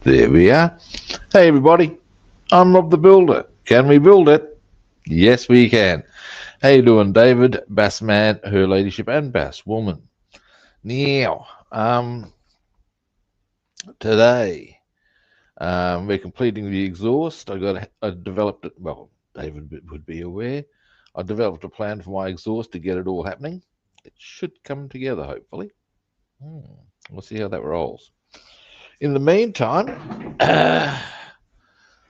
There we are. Hey everybody, I'm Rob the Builder. Can we build it? Yes, we can. How you doing, David, Bassman, Her Ladyship, and Basswoman? Now, today we're completing the exhaust. I developed it. Well, David would be aware. I developed a plan for my exhaust to get it all happening. It should come together, hopefully. Hmm, we'll see how that rolls. In the meantime,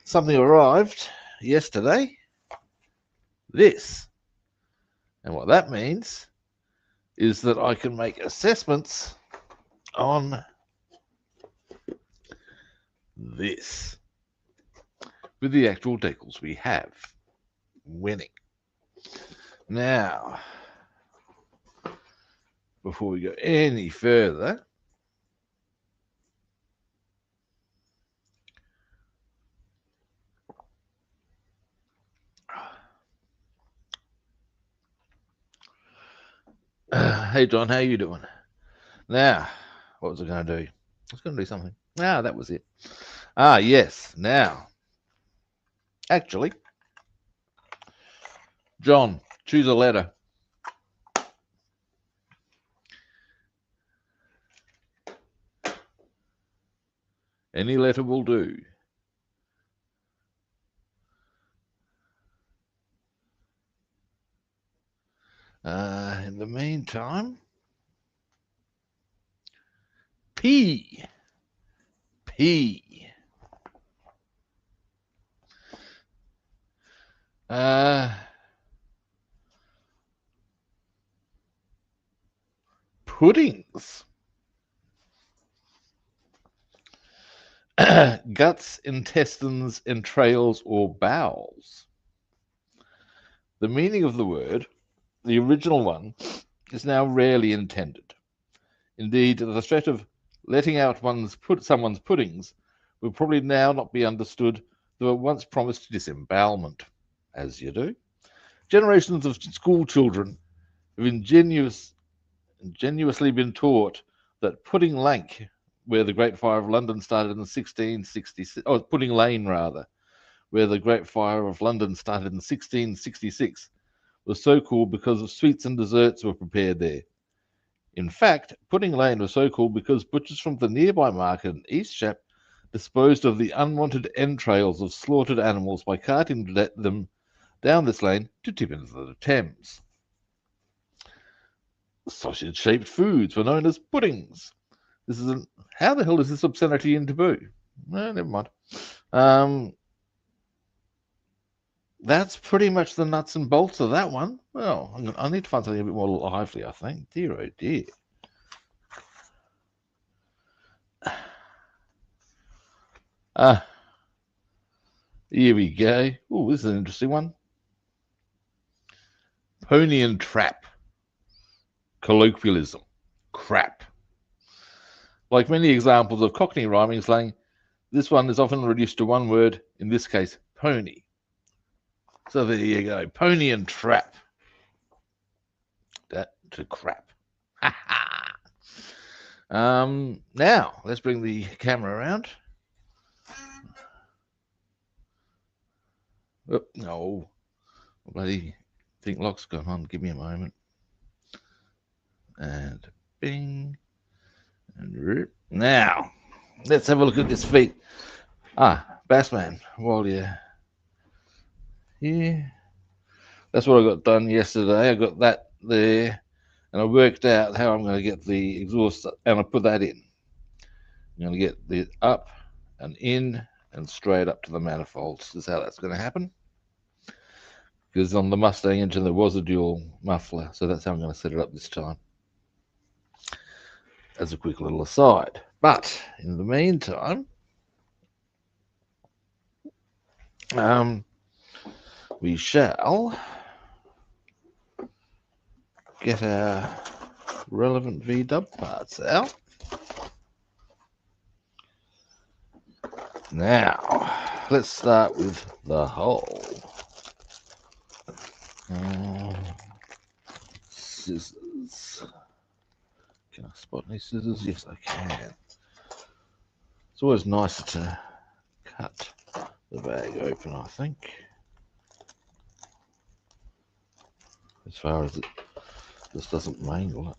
something arrived yesterday. This. And what that means is that I can make assessments on this with the actual decals we have. Winning. Now, before we go any further, hey John, how you doing? Now, what was I going to do? I was going to do something. Ah, that was it. Ah, yes. Now, actually, John, choose a letter. Any letter will do. In the meantime, P. P. Puddings. Guts, intestines, entrails, or bowels. The meaning of the word, the original one, is now rarely intended. Indeed, the threat of letting out someone's puddings will probably now not be understood, though it once promised disembowelment, as you do. Generations of school children have ingenuously been taught that Pudding Lank, where the Great Fire of London started in 1666, Pudding Lane rather, where the Great Fire of London started in 1666, was so called because of sweets and desserts were prepared there. In fact, Pudding Lane was so called because butchers from the nearby market in Eastshap disposed of the unwanted entrails of slaughtered animals by carting them down this lane to tip into the Thames. Sausage-shaped foods were known as puddings. How the hell is this obscenity in taboo? No, never mind. That's pretty much the nuts and bolts of that one. Well, I need to find something a bit more lively, I think. Dear, oh dear. Here we go. Oh, this is an interesting one. Pony and trap. Colloquialism. Crap. Like many examples of Cockney rhyming slang, this one is often reduced to one word, in this case, pony. So there you go. Pony and trap. That to crap. Now, let's bring the camera around. Oh, no. Bloody think lock's gone on. Give me a moment. And bing. And rip. Now, let's have a look at this feet. Bassman, while you're here. That's what I got done yesterday. I got that there, and I worked out how I'm going to get the exhaust, and I put that in. I'm going to get the up and in and straight up to the manifolds. Is how that's going to happen. Because on the Mustang engine there was a dual muffler, so that's how I'm going to set it up this time. As a quick little aside. But in the meantime, we shall get our relevant V-dub parts out. Now, let's start with the hull. Scissors. Can I spot any scissors? Yes, I can. It's always nicer to cut the bag open, I think, as far as it just doesn't mangle it.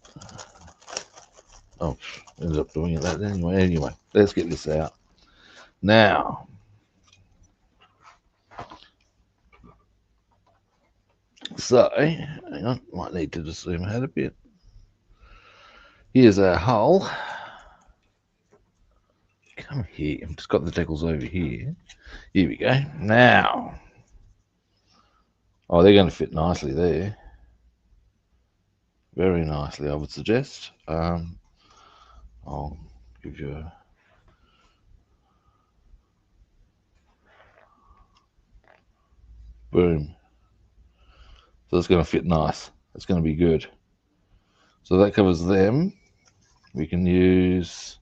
Oh, ended up doing it that anyway. Anyway, let's get this out. Now, so, hang on, might need to just zoom out a bit. Here's our hull. Come here, I've just got the decals over here. Here we go. Now, oh, they're going to fit nicely there. Very nicely, I would suggest. I'll give you a boom. So it's going to fit nice. It's going to be good. So that covers them. We can use,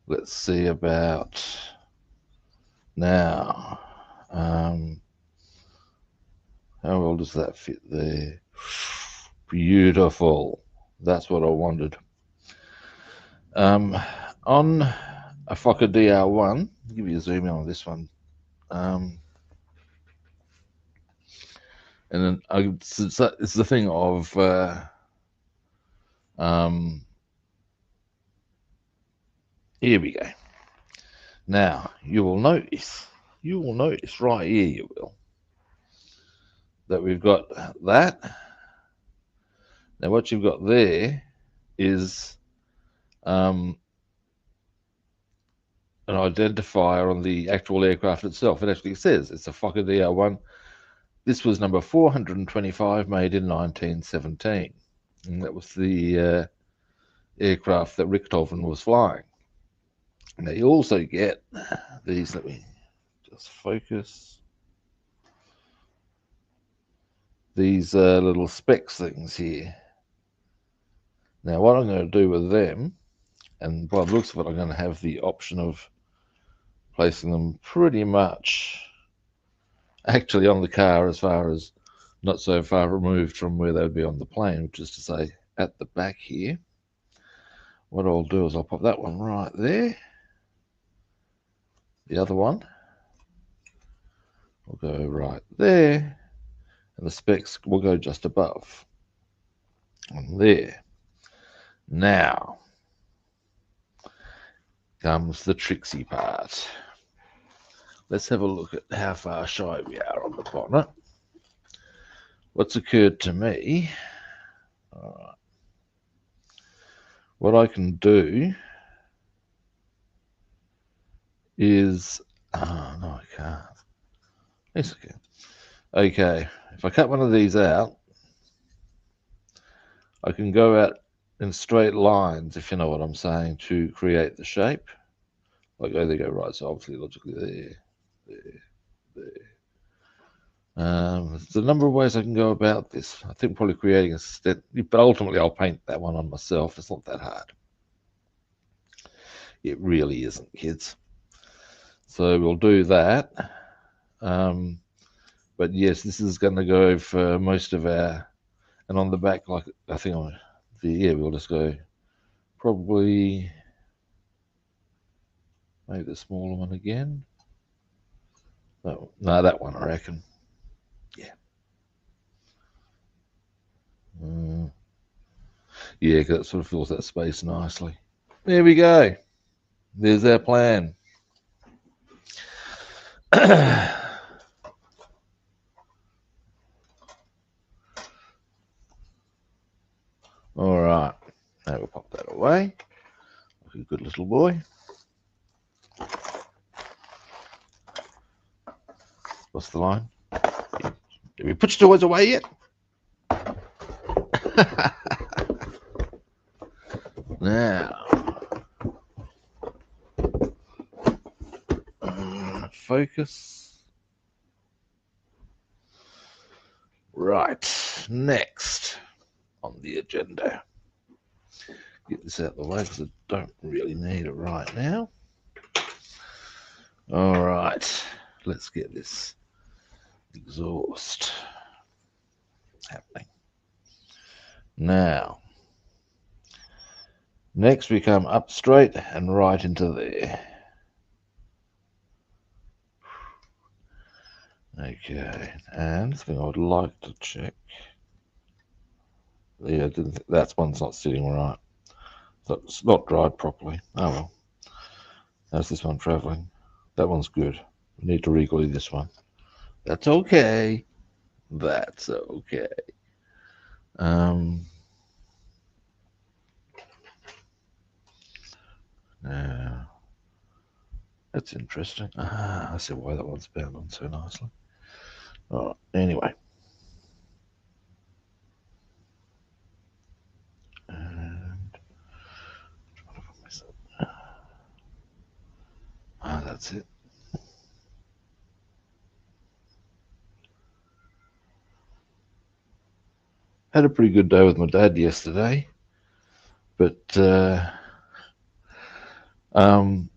let's see about now. How well does that fit there? Beautiful. That's what I wanted. On a Fokker DR1, I'll give you a zoom in on this one. And then it's the thing of here we go. Now you will notice right here, you will, that we've got that. Now what you've got there is an identifier on the actual aircraft itself. It actually says it's a Fokker DR1. This was number 425, made in 1917. And that was the aircraft that Richthofen was flying. Now you also get these, let me just focus, these little specs things here. Now what I'm going to do with them, and by the looks of it, I'm going to have the option of placing them pretty much actually on the car, as far as not so far removed from where they would be on the plane, which is to say at the back here. What I'll do is I'll pop that one right there. The other one will go right there, and the specs will go just above and there. Now comes the tricksy part. Let's have a look at how far shy we are on the bonnet. What's occurred to me, all right, what I can do is, oh no, I can't. Yes, I can. Okay, if I cut one of these out, I can go out in straight lines, if you know what I'm saying, to create the shape. Like, oh, they go right, so obviously logically there. There's a number of ways I can go about this. I think probably creating a step, but ultimately I'll paint that one on myself. It's not that hard. It really isn't, kids. So we'll do that. But yes, this is going to go for most of our, and on the back, like I think we'll just go probably maybe the smaller one again. No, that one I reckon. Yeah. Yeah, because it sort of fills that space nicely. There we go. There's our plan. All right. Now we'll pop that away. Like a good little boy. What's the line? Did we put your toys away yet? Now, focus. Right, next on the agenda. Get this out of the way because I don't really need it right now. All right, let's get this exhaust happening. Now, next we come up straight and right into there. Okay, and the thing I would like to check. Yeah, that one's not sitting right. So it's not dried properly. Oh well. How's this one travelling? That one's good. We need to re-glue this one. That's okay. That's okay. Now, that's interesting. I see why that one's bound on so nicely. All right, anyway. And that's it. Had a pretty good day with my dad yesterday, but it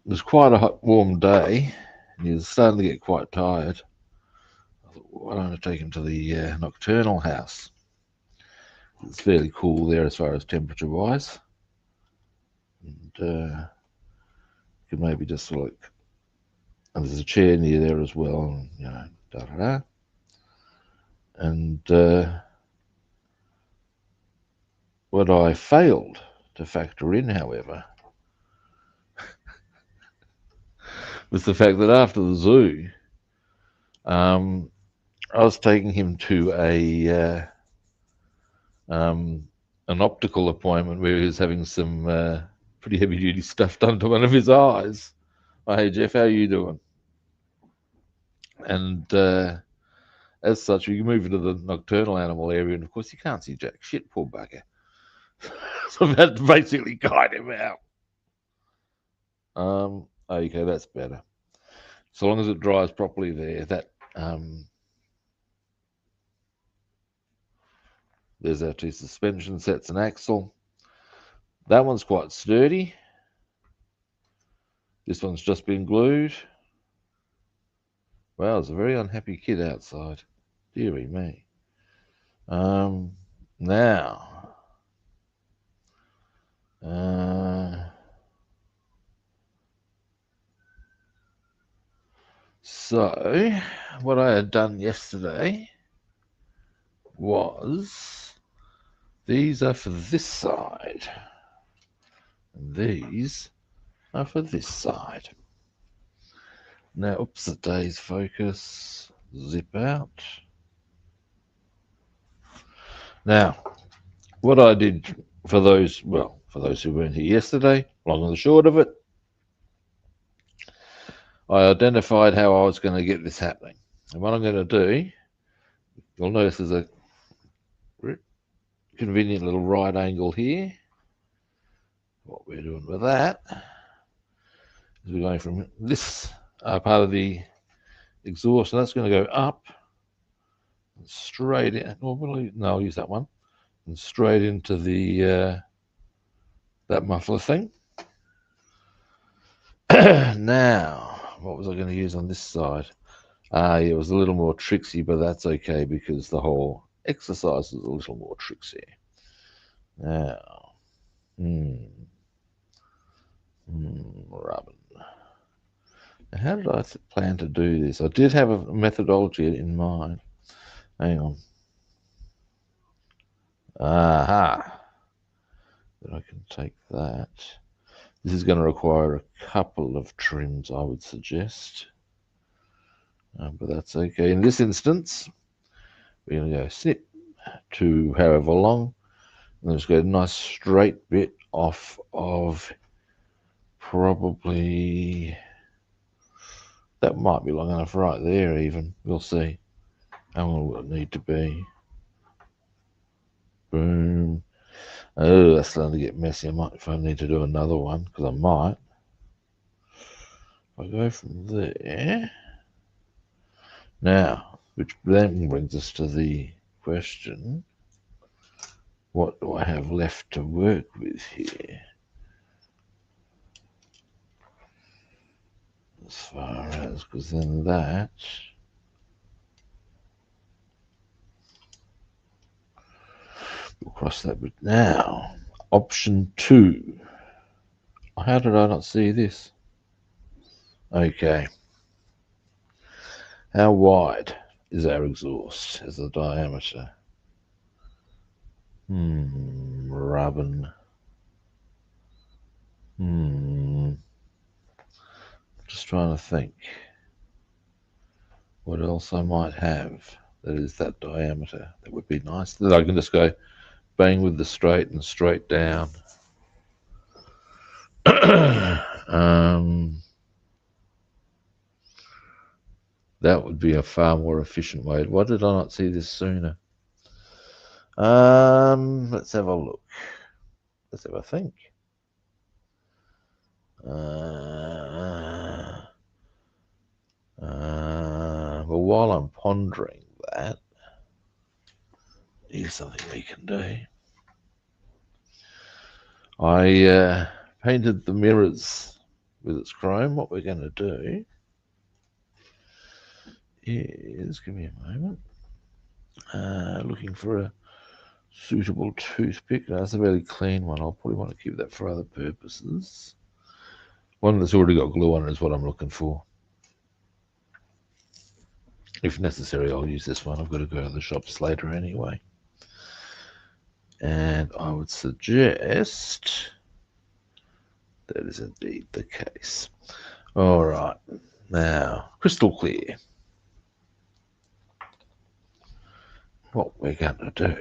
was quite a hot, warm day. He was starting to get quite tired. I thought, why don't I take him to the nocturnal house? It's fairly cool there as far as temperature wise, and could maybe just like, and there's a chair near there as well, and da da da. And what I failed to factor in, however, was the fact that after the zoo, I was taking him to an optical appointment where he was having some pretty heavy duty stuff done to one of his eyes. Oh, hey Jeff, how are you doing? And as such, we move into the nocturnal animal area, and of course, you can't see jack shit, poor bugger. So I've had to basically guide him out. Okay, that's better. So long as it dries properly there, that there's our two suspension sets and axle. That one's quite sturdy. This one's just been glued. Wow, it's a very unhappy kid outside. Deary me. Now, so what I had done yesterday was these are for this side, and these are for this side. Now, oops, the day's focus, zip out. Now, what I did for those, well, for those who weren't here yesterday, long and the short of it, I identified how I was going to get this happening. And what I'm going to do, you'll notice there's a convenient little right angle here. What we're doing with that is we're going from this part of the exhaust, and that's going to go up and straight in. Normally, no, I'll use that one, and straight into the that muffler thing. Now, what was I going to use on this side? It was a little more tricksy, but that's okay because the whole exercise is a little more tricksy. Now, rubbing. Now, how did I plan to do this? I did have a methodology in mind. Hang on. Aha. Then I can take that. This is going to require a couple of trims, I would suggest. But that's okay. In this instance, we're going to go snip to however long. And just get a nice straight bit off of probably, that might be long enough right there even. We'll see how long will it need to be. Boom. Oh, that's starting to get messy. I might, if I need to do another one, because I might. If I go from there. Now, which then brings us to the question, what do I have left to work with here? As far as, because then that, we'll cross that bit. Now, option 2. How did I not see this? Okay. How wide is our exhaust as the diameter. Rubbing. Just trying to think what else I might have that is that diameter. That would be nice. That I can just go bang with the straight and straight down. That would be a far more efficient way. Why did I not see this sooner? Let's have a look. Let's have a think. Well, while I'm pondering that, here's something we can do. I painted the mirrors with its chrome. What we're going to do is, give me a moment, looking for a suitable toothpick. That's a very clean one. I'll probably want to keep that for other purposes. One that's already got glue on it is what I'm looking for. If necessary, I'll use this one. I've got to go to the shops later anyway. And I would suggest that is indeed the case. All right. Now, crystal clear. What we're going to do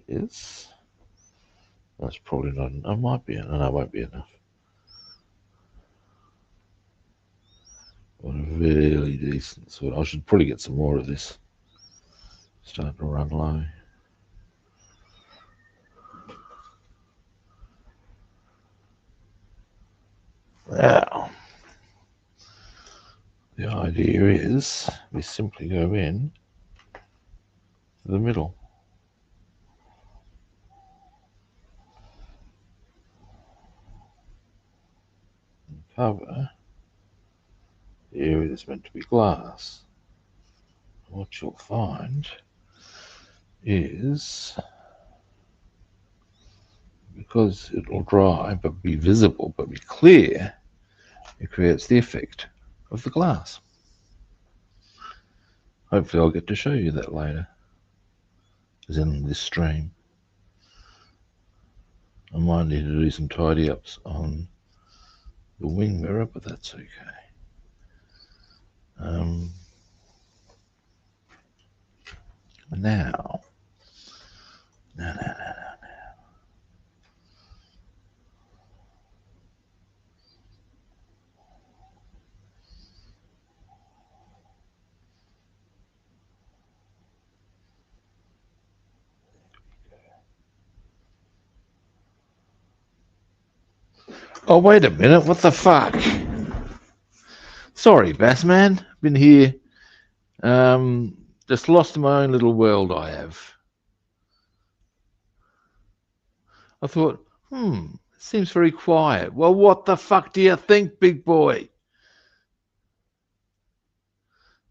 is, that's probably not enough. It might be enough. No, it won't be enough. What a really decent sort. I should probably get some more of this. Starting to run low. Now, the idea is we simply go in to the middle. And cover the area that's meant to be glass. What you'll find is, because it'll dry but be visible but be clear, it creates the effect of the glass. Hopefully I'll get to show you that later, as in this stream. I might need to do some tidy ups on the wing mirror, but that's okay. Now. Oh, wait a minute. What the fuck? Sorry, Bassman. Been here. Just lost my own little world I have. I thought, it seems very quiet. Well, what the fuck do you think, big boy?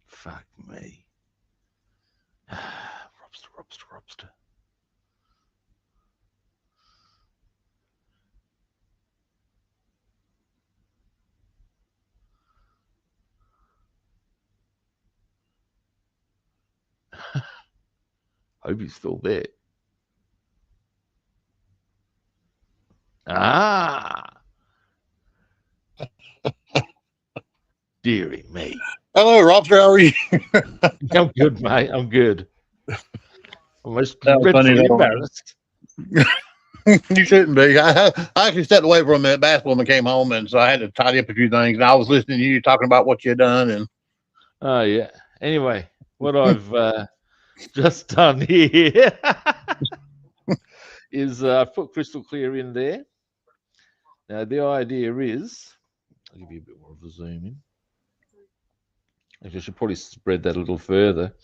Fuck me. Robster. Hope he's still there. Dearie me. Hello, Robster. How are you? I'm good, mate. I'm good. Almost dreadfully embarrassed. You shouldn't be. I actually stepped away for a minute. Basswoman came home, and so I had to tidy up a few things. And I was listening to you talking about what you had done. And oh yeah. Anyway, what I've just done here is put crystal clear in there. Now the idea is, I'll give you a bit more of a zoom in. I should probably spread that a little further.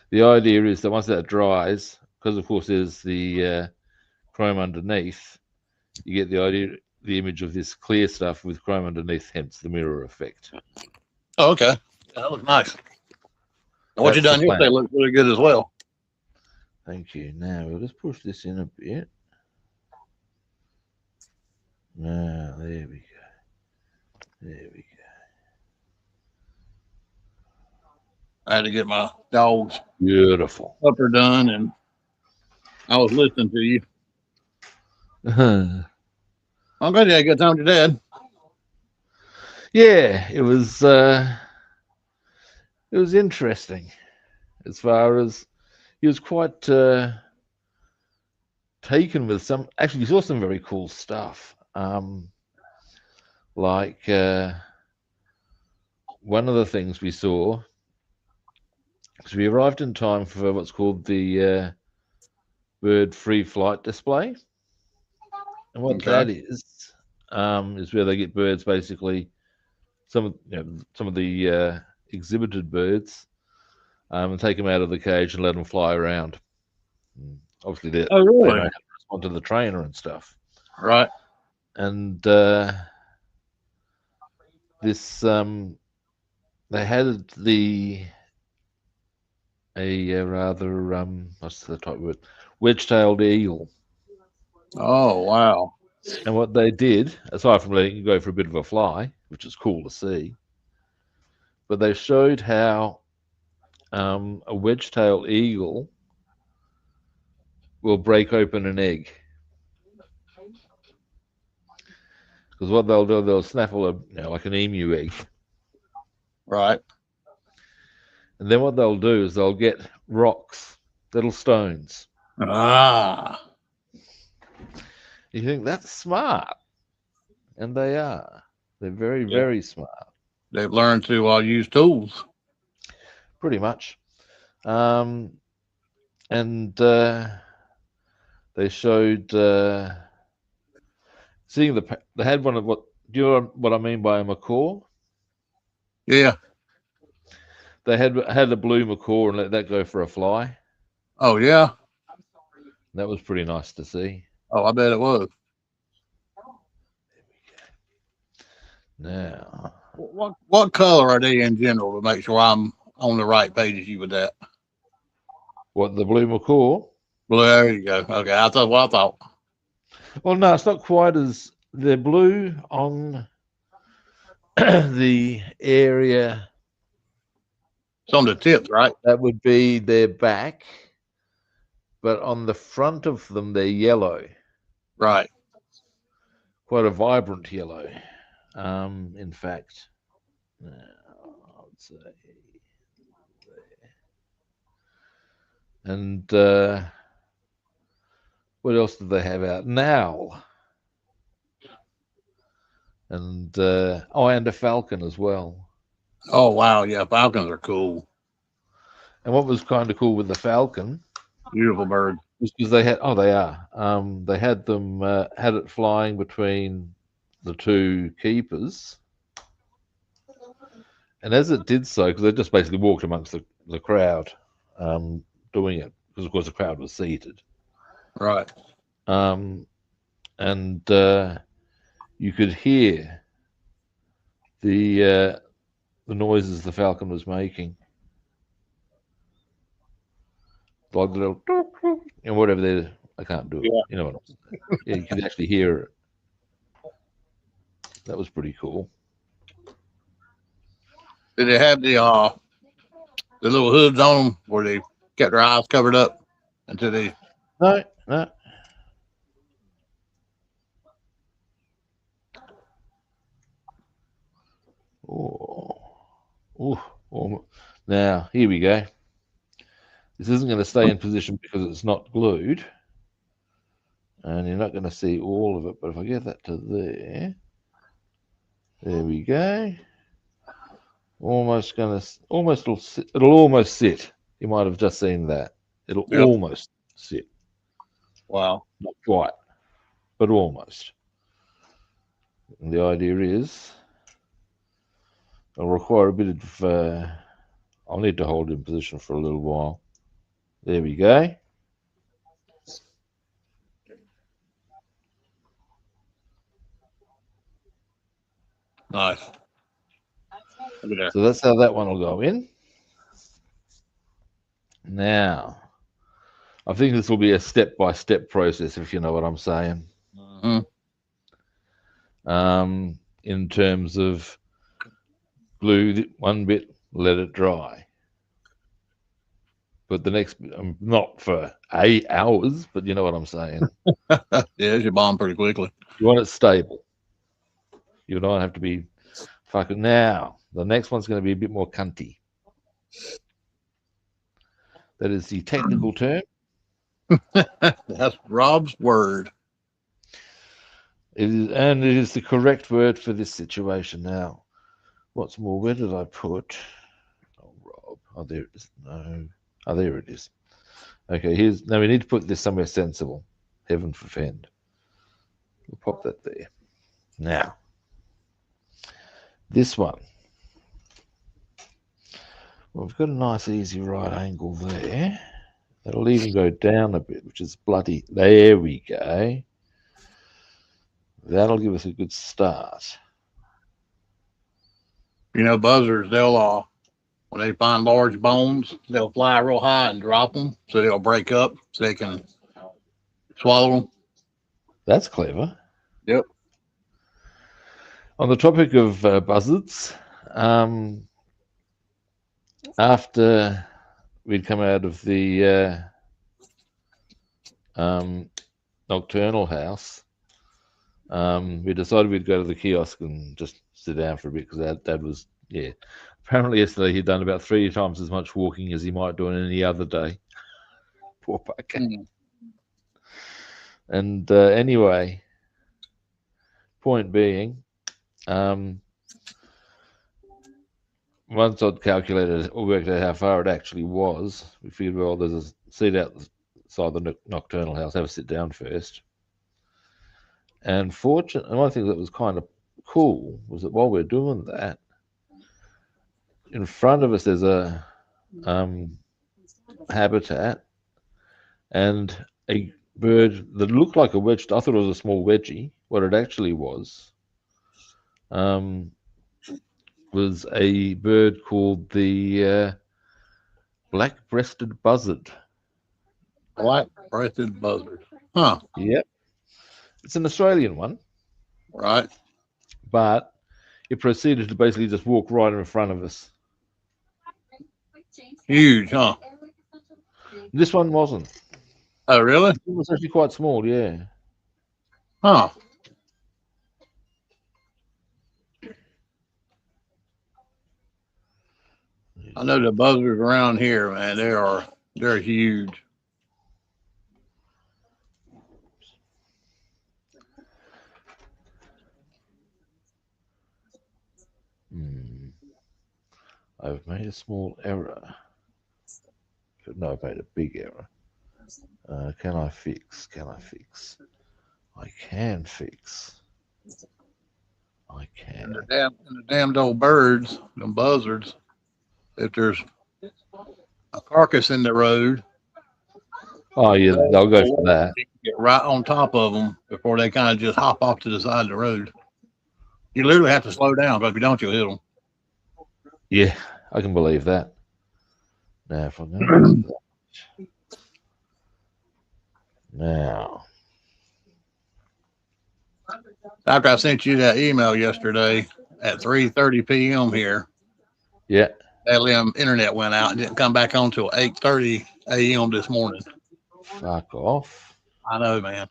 The idea is that once that dries, because of course there's the chrome underneath, you get the image of this clear stuff with chrome underneath, hence the mirror effect. Oh, okay. That looks nice. And what you done yesterday looks really good as well. Thank you. Now we'll just push this in a bit. Now, there we go. There we I had to get my dog's go. Beautiful. supper done, and I was listening to you. I'm glad you had a good time with your dad. Yeah, it was interesting as far as he was quite taken with some. Actually, he saw some very cool stuff. Like one of the things we saw, because we arrived in time for what's called the bird free flight display, and what Okay. that is where they get birds basically some of the exhibited birds and take them out of the cage and let them fly around. Obviously, Oh, they know really? how to respond to the trainer and stuff. Right. And this they had a rather what's the type word, wedge-tailed eagle. Oh, wow. And what they did, aside from letting you go for a bit of a fly, which is cool to see, but they showed how a wedge-tailed eagle will break open an egg. Because what they'll do, they'll snaffle like an emu egg, Right. and then what they'll do is they'll get rocks, little stones. Ah. You think that's smart, and they are. They're very, Yeah. very smart, They've learned to use tools. pretty much. Um, and they showed seeing they had one of what do you know what I mean by a macaw? Yeah. They had a blue macaw and let that go for a fly. Oh, yeah. That was pretty nice to see. Oh, I bet it was. Now, What color are they in general to make sure I'm on the right page as you with that? what the blue macaw? Well, there you go. Okay, that's what I thought. Well, no, it's not quite as they're blue on the area It's on the tips, right? that would be their back, but on the front of them they're yellow, Right. quite a vibrant yellow. In fact, now, I would say, and what else did they have out now? And and a falcon as well. Oh, wow. Yeah, falcons are cool. And what was kind of cool with the falcon Beautiful bird. was because they had they are they had them had it flying between the two keepers, and as it did so, because they just basically walked amongst the crowd doing it, because of course the crowd was seated, Right. um, and you could hear the noises the falcon was making, like the little and whatever they. I can't do it. Yeah. You know what I'm saying? Yeah, you could actually hear it. That was pretty cool. Did they have the little hoods on them where they kept their eyes covered up until they? No, no. Oh, ooh, now here we go. This isn't going to stay in position because it's not glued, and you're not going to see all of it. But if I get that to there we go. Almost going to, almost it'll almost sit. You might have just seen that. It'll Yep. almost sit, Wow. not quite, but almost. And the idea is, I'll require a bit of. I'll need to hold it in position for a little while. There we go. Nice. Look at there. So that's how that one will go in. Now, I think this will be a step-by-step process, if you know what I'm saying. Mm-hmm. in terms of glue one bit, let it dry. But the next, not for 8 hours, but you know what I'm saying. Yeah, it should bond pretty quickly. You want it stable. You don't have to be fucking. Now, the next one's going to be a bit more cunty. That is the technical term. That's Rob's word. It is, and it is the correct word for this situation. Now, what's more, where did I put? Oh, Rob. Oh, there it is. No. Oh, there it is. Okay, here's. Now we need to put this somewhere sensible. Heaven forfend. We'll pop that there. Now, this one. Well, we've got a nice, easy right angle there. It'll even go down a bit, which is bloody. There we go. That'll give us a good start. You know, buzzards, they'll when they find large bones, they'll fly real high and drop them, so they'll break up, so they can swallow them. That's clever. Yep. On the topic of buzzards, after we'd come out of the nocturnal house, we decided we'd go to the kiosk and just sit down for a bit because Dad was, yeah. Apparently yesterday he'd done about 3 times as much walking as he might do on any other day. Poor bugger. Mm. And anyway, point being, once I'd calculated or worked out how far it actually was, we figured, well, there's a seat outside the nocturnal house, have a sit down first. And fortunately, one thing that was kind of cool was that while we're doing that, in front of us there's a habitat and a bird that looked like a wedge. I thought it was a small wedgie. What it actually was a bird called the black-breasted buzzard. Black-breasted buzzard. Huh. Yep. It's an Australian one. Right. But it proceeded to basically just walk right in front of us. Huge, huh? This one wasn't. Oh, really? It was actually quite small, yeah. Huh. I know the buzzards around here, man. They're huge. I've made a small error. No, I've made a big error. Can I fix? Can I fix? I can fix. I can. And the damned old birds, them buzzards, if there's a carcass in the road, Oh, yeah, they'll go for that. you can get right on top of them before they kind of just hop off to the side of the road. You literally have to slow down, but if you don't, you'll hit them. Yeah, I can believe that. Now, if I'm going to do that. Now, After I sent you that email yesterday at 3:30 p.m. here, yeah, that internet went out and didn't come back on till 8:30 a.m. this morning. fuck off. I know, man.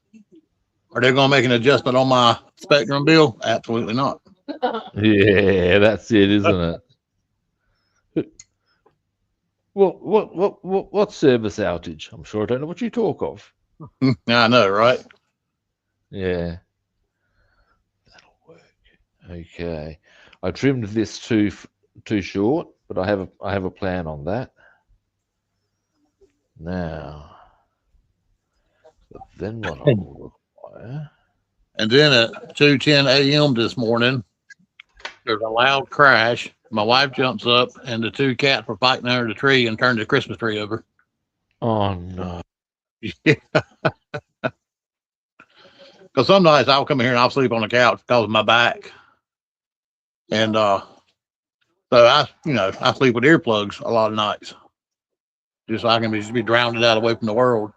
Are they going to make an adjustment on my Spectrum bill? Absolutely not. Yeah, that's it, isn't it? Well, what service outage? I'm sure I don't know what you talk of. I know, right? Yeah, that'll work. Okay, I trimmed this too short, but I have a plan on that. Now, but then what I will require. And then at 2:10 a.m. this morning, there's a loud crash. My wife jumps up, and the two cats were fighting under the tree and turned the Christmas tree over. Oh no! Because some nights I'll come in here and I'll sleep on the couch because of my back, and so I sleep with earplugs a lot of nights, just so I can just be drowned out away from the world.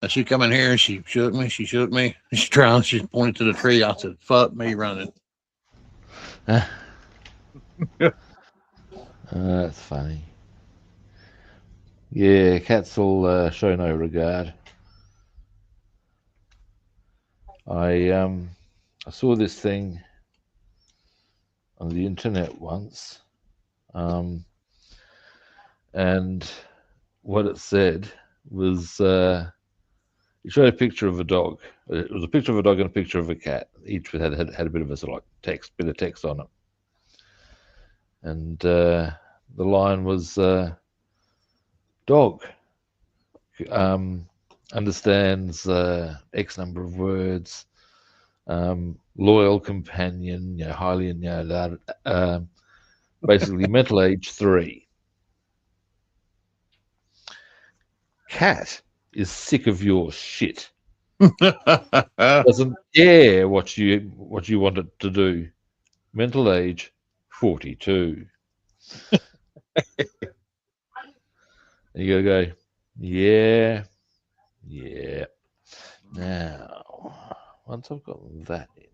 And she come in here and she shook me. She pointed to the tree. I said, "Fuck me running." That's funny. Yeah, cats will show no regard. I saw this thing on the internet once, and what it said was it showed a picture of a dog. It was a picture of a dog and a picture of a cat. Each had a bit of a sort of like bit of text on it, and the line was dog understands X number of words, loyal companion, highly, basically mental age 3. Cat is sick of your shit. Doesn't care what you want it to do. Mental age 42. And you gotta go, yeah. Now, once I've got that in,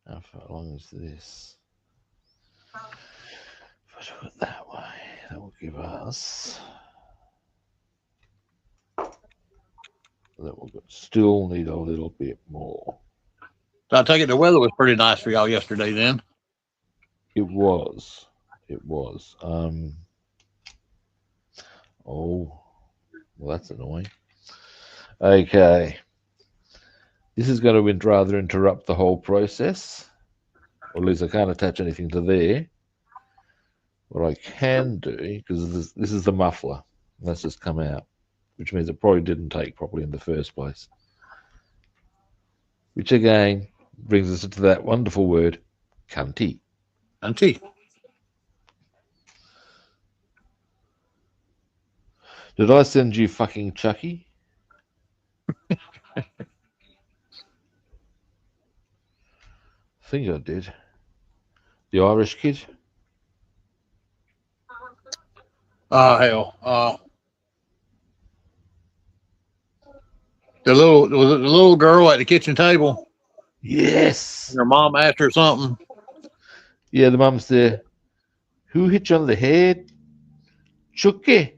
how far long is this? If I do it that way, that will give us. That will still need a little bit more. So I take it the weather was pretty nice for y'all yesterday then. It was. Oh, well, that's annoying. Okay. This is going to rather interrupt the whole process. Or at least I can't attach anything to there. What I can do, because this is the muffler. That's just come out, which means it probably didn't take properly in the first place. Which again brings us to that wonderful word, cunty. Cunty. Did I send you fucking Chucky? I think I did. The Irish kid? Oh, hell. The little girl at the kitchen table. Yes. And her mom asked her something. Yeah, the mum's there. Who hit you on the head? Chucky.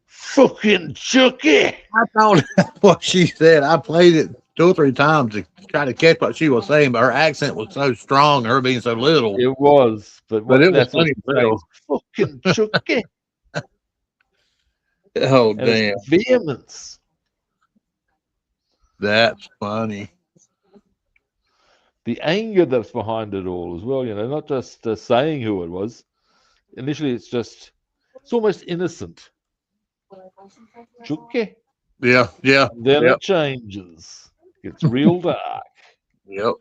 Fucking Chucky. I thought what she said. I played it 2 or 3 times to try to catch what she was saying, but her accent was so strong, her being so little. It was, but it was funny. Fucking Chucky. Oh, and damn. Vehemence. That's funny. The anger that's behind it all as well, not just saying who it was. Initially, it's almost innocent. Chucky. Yeah. Then it changes. It's real dark. Yep.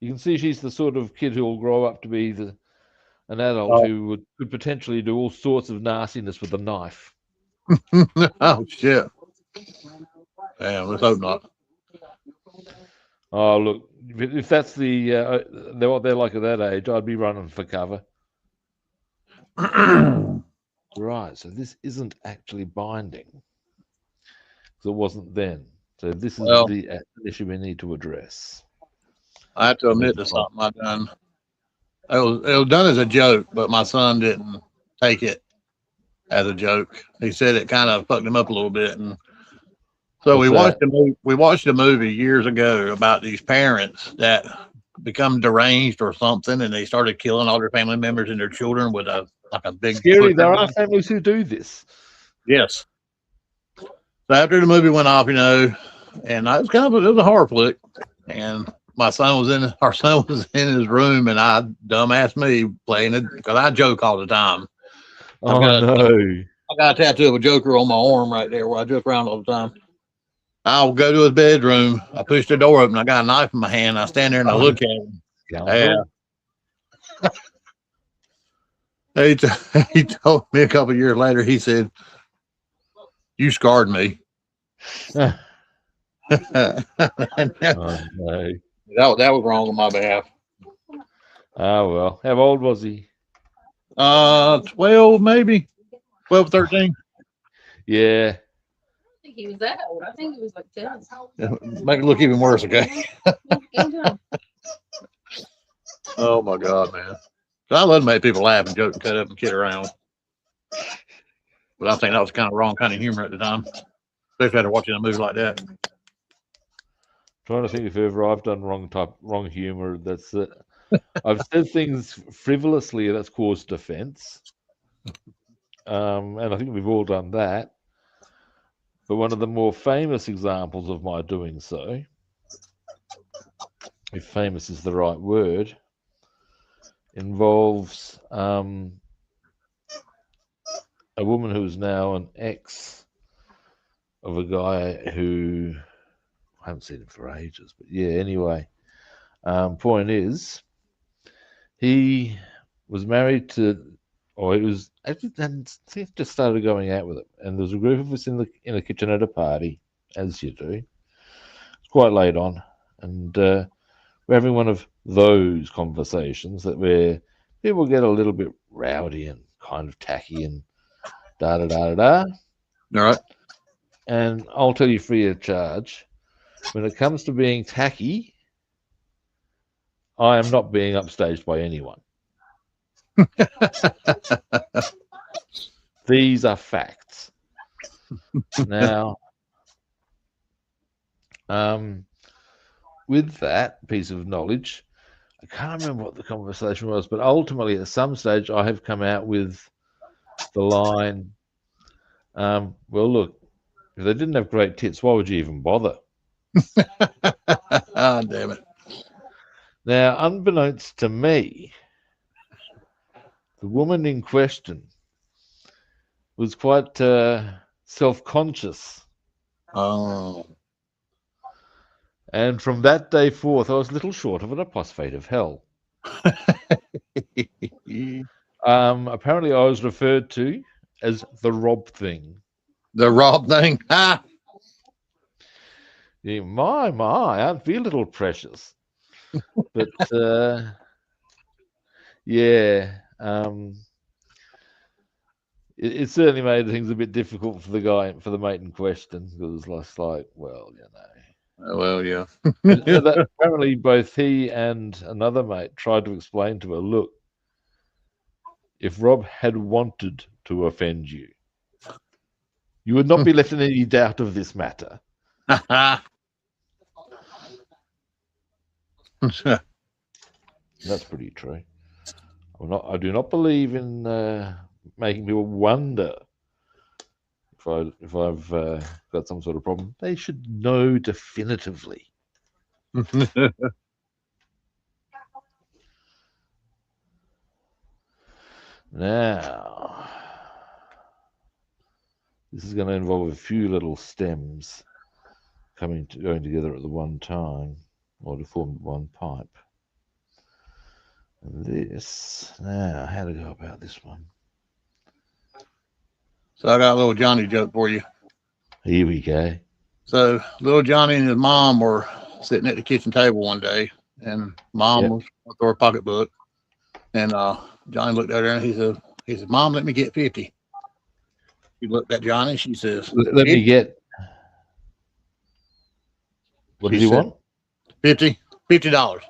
You can see she's the sort of kid who will grow up to be an adult who could potentially do all sorts of nastiness with a knife. Oh, shit. Damn, let's hope not. Oh, look, if that's they're like at that age, I'd be running for cover. Right, so this isn't actually binding. Because it wasn't then. So this is the issue we need to address. I have to admit to something I've done. It was done as a joke, but my son didn't take it as a joke. He said it kind of fucked him up a little bit, and so we watched a movie years ago about these parents that become deranged or something, and they started killing all their family members and their children with a big. Scary. There are families who do this. Yes. So after the movie went off, and it was it was a horror flick, and our son was in his room, and dumbass me playing it because I joke all the time. I got a tattoo of a Joker on my arm right there where I joke around all the time. I'll go to his bedroom. I push the door open. I got a knife in my hand. I stand there and I look at him. Yeah. He told me a couple of years later, he said, "You scarred me." Oh, no. That was wrong on my behalf. Oh, well. How old was he? 12 maybe, 12, 13. Yeah. I think he was that old. I think he was like 10. Make it look even worse, okay? Oh my God, man. I love to make people laugh and joke and cut up and kid around. But I think that was kind of wrong kind of humor at the time, especially after watching a movie like that. Trying to think if ever I've done wrong humor. That's it. I've said things frivolously that's caused offence, and I think we've all done that. But one of the more famous examples of my doing so, if famous is the right word, involves a woman who is now an ex of a guy who I haven't seen him for ages. But yeah, anyway, point is, he was married to, or he was actually just started going out with it, and there was a group of us in a kitchen at a party, as you do. It's quite late on, and we're having one of those conversations where people get a little bit rowdy and kind of tacky and da da da da da. All right. And I'll tell you free of charge, when it comes to being tacky, I am not being upstaged by anyone. These are facts. Now, with that piece of knowledge, I can't remember what the conversation was, but ultimately at some stage I have come out with the line, well, look, if they didn't have great tits, why would you even bother? Ah, damn it. Now, unbeknownst to me, the woman in question was quite self-conscious. Oh. And from that day forth, I was little short of an apostate of hell. Apparently, I was referred to as the Rob thing. The Rob thing? Ah. Yeah, my, aren't we little precious? But yeah, it certainly made things a bit difficult for the mate in question. It was like, well, you know. Well, yeah. Apparently, both he and another mate tried to explain to her, look, if Rob had wanted to offend you, you would not be left in any doubt of this matter. That's pretty true. I do not believe in making people wonder if I've got some sort of problem. They should know definitively. Now, this is going to involve a few little stems going together at the one time, or to form one pipe. And this, now, how to go about this one? So I got a little Johnny joke for you. Here we go. So little Johnny and his mom were sitting at the kitchen table one day, and mom was going through her pocketbook, and Johnny looked at her and he said, "Mom, let me get 50." She looked at Johnny. She says, "Let me get." What did he want? $50.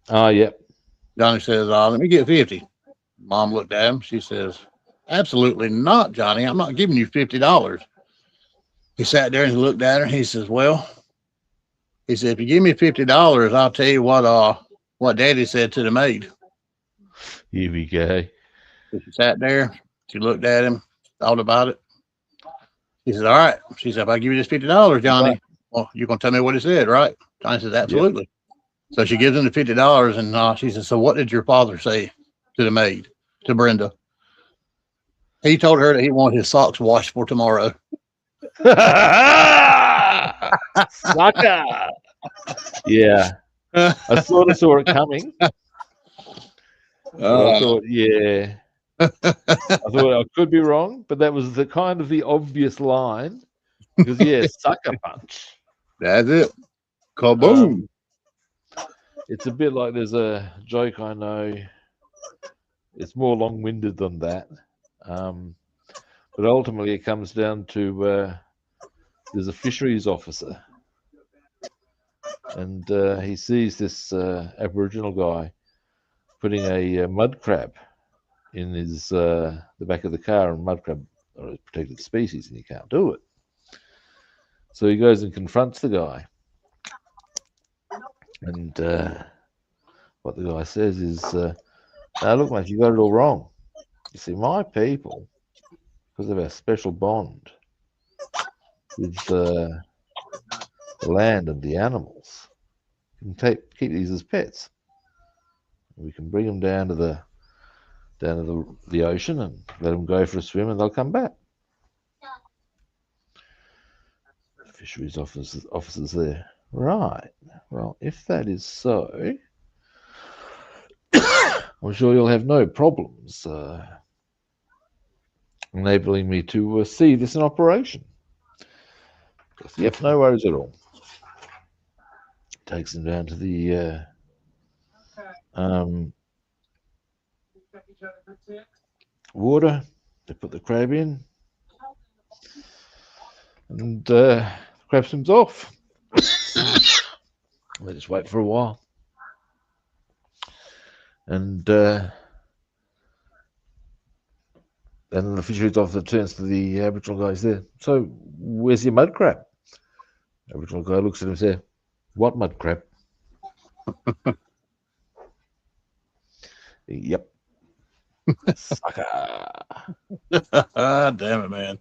Oh, yep. Johnny says, "Let me get 50." Mom looked at him. She says, "Absolutely not, Johnny. I'm not giving you $50. He sat there and he looked at her. He says, "Well," he said, "if you give me $50, I'll tell you what Daddy said to the maid." Here we go. She sat there. She looked at him, thought about it. He said, "All right." She said, "If I give you this $50, Johnny, Right. well, you're going to tell me what he said, right?" Johnny says, "Absolutely." Yep. So she gives him the $50, and she says, "So what did your father say to the maid, to Brenda?" He told her that he wanted his socks washed for tomorrow. Sucker. Yeah. I sort of saw it coming. But I thought, yeah. I thought I could be wrong, but that was the obvious line. Because, yeah, sucker punch. That's it. Kaboom. It's a bit like there's a joke I know it's more long-winded than that. But ultimately, it comes down to there's a fisheries officer, and he sees this Aboriginal guy putting a mud crab in his the back of the car, and mud crab are a protected species, and you can't do it. So he goes and confronts the guy, and what the guy says is, "Now look, mate, you got it all wrong. You see, my people, because of our special bond with the land and the animals, can keep these as pets. We can bring them down to the ocean and let them go for a swim, and they'll come back." The fisheries officers there. Right. Well, if that is so, I'm sure you'll have no problems enabling me to see this in operation. Yep, no worries at all. Takes them down to the water. They put the crab in, and crab swims off. They just wait for a while, and then the fisheries officer turns to the Aboriginal guys there. "So, where's your mud crab?" The Aboriginal guy looks at him and says, "What mud crab?" "Yep." Sucker. Damn it, man.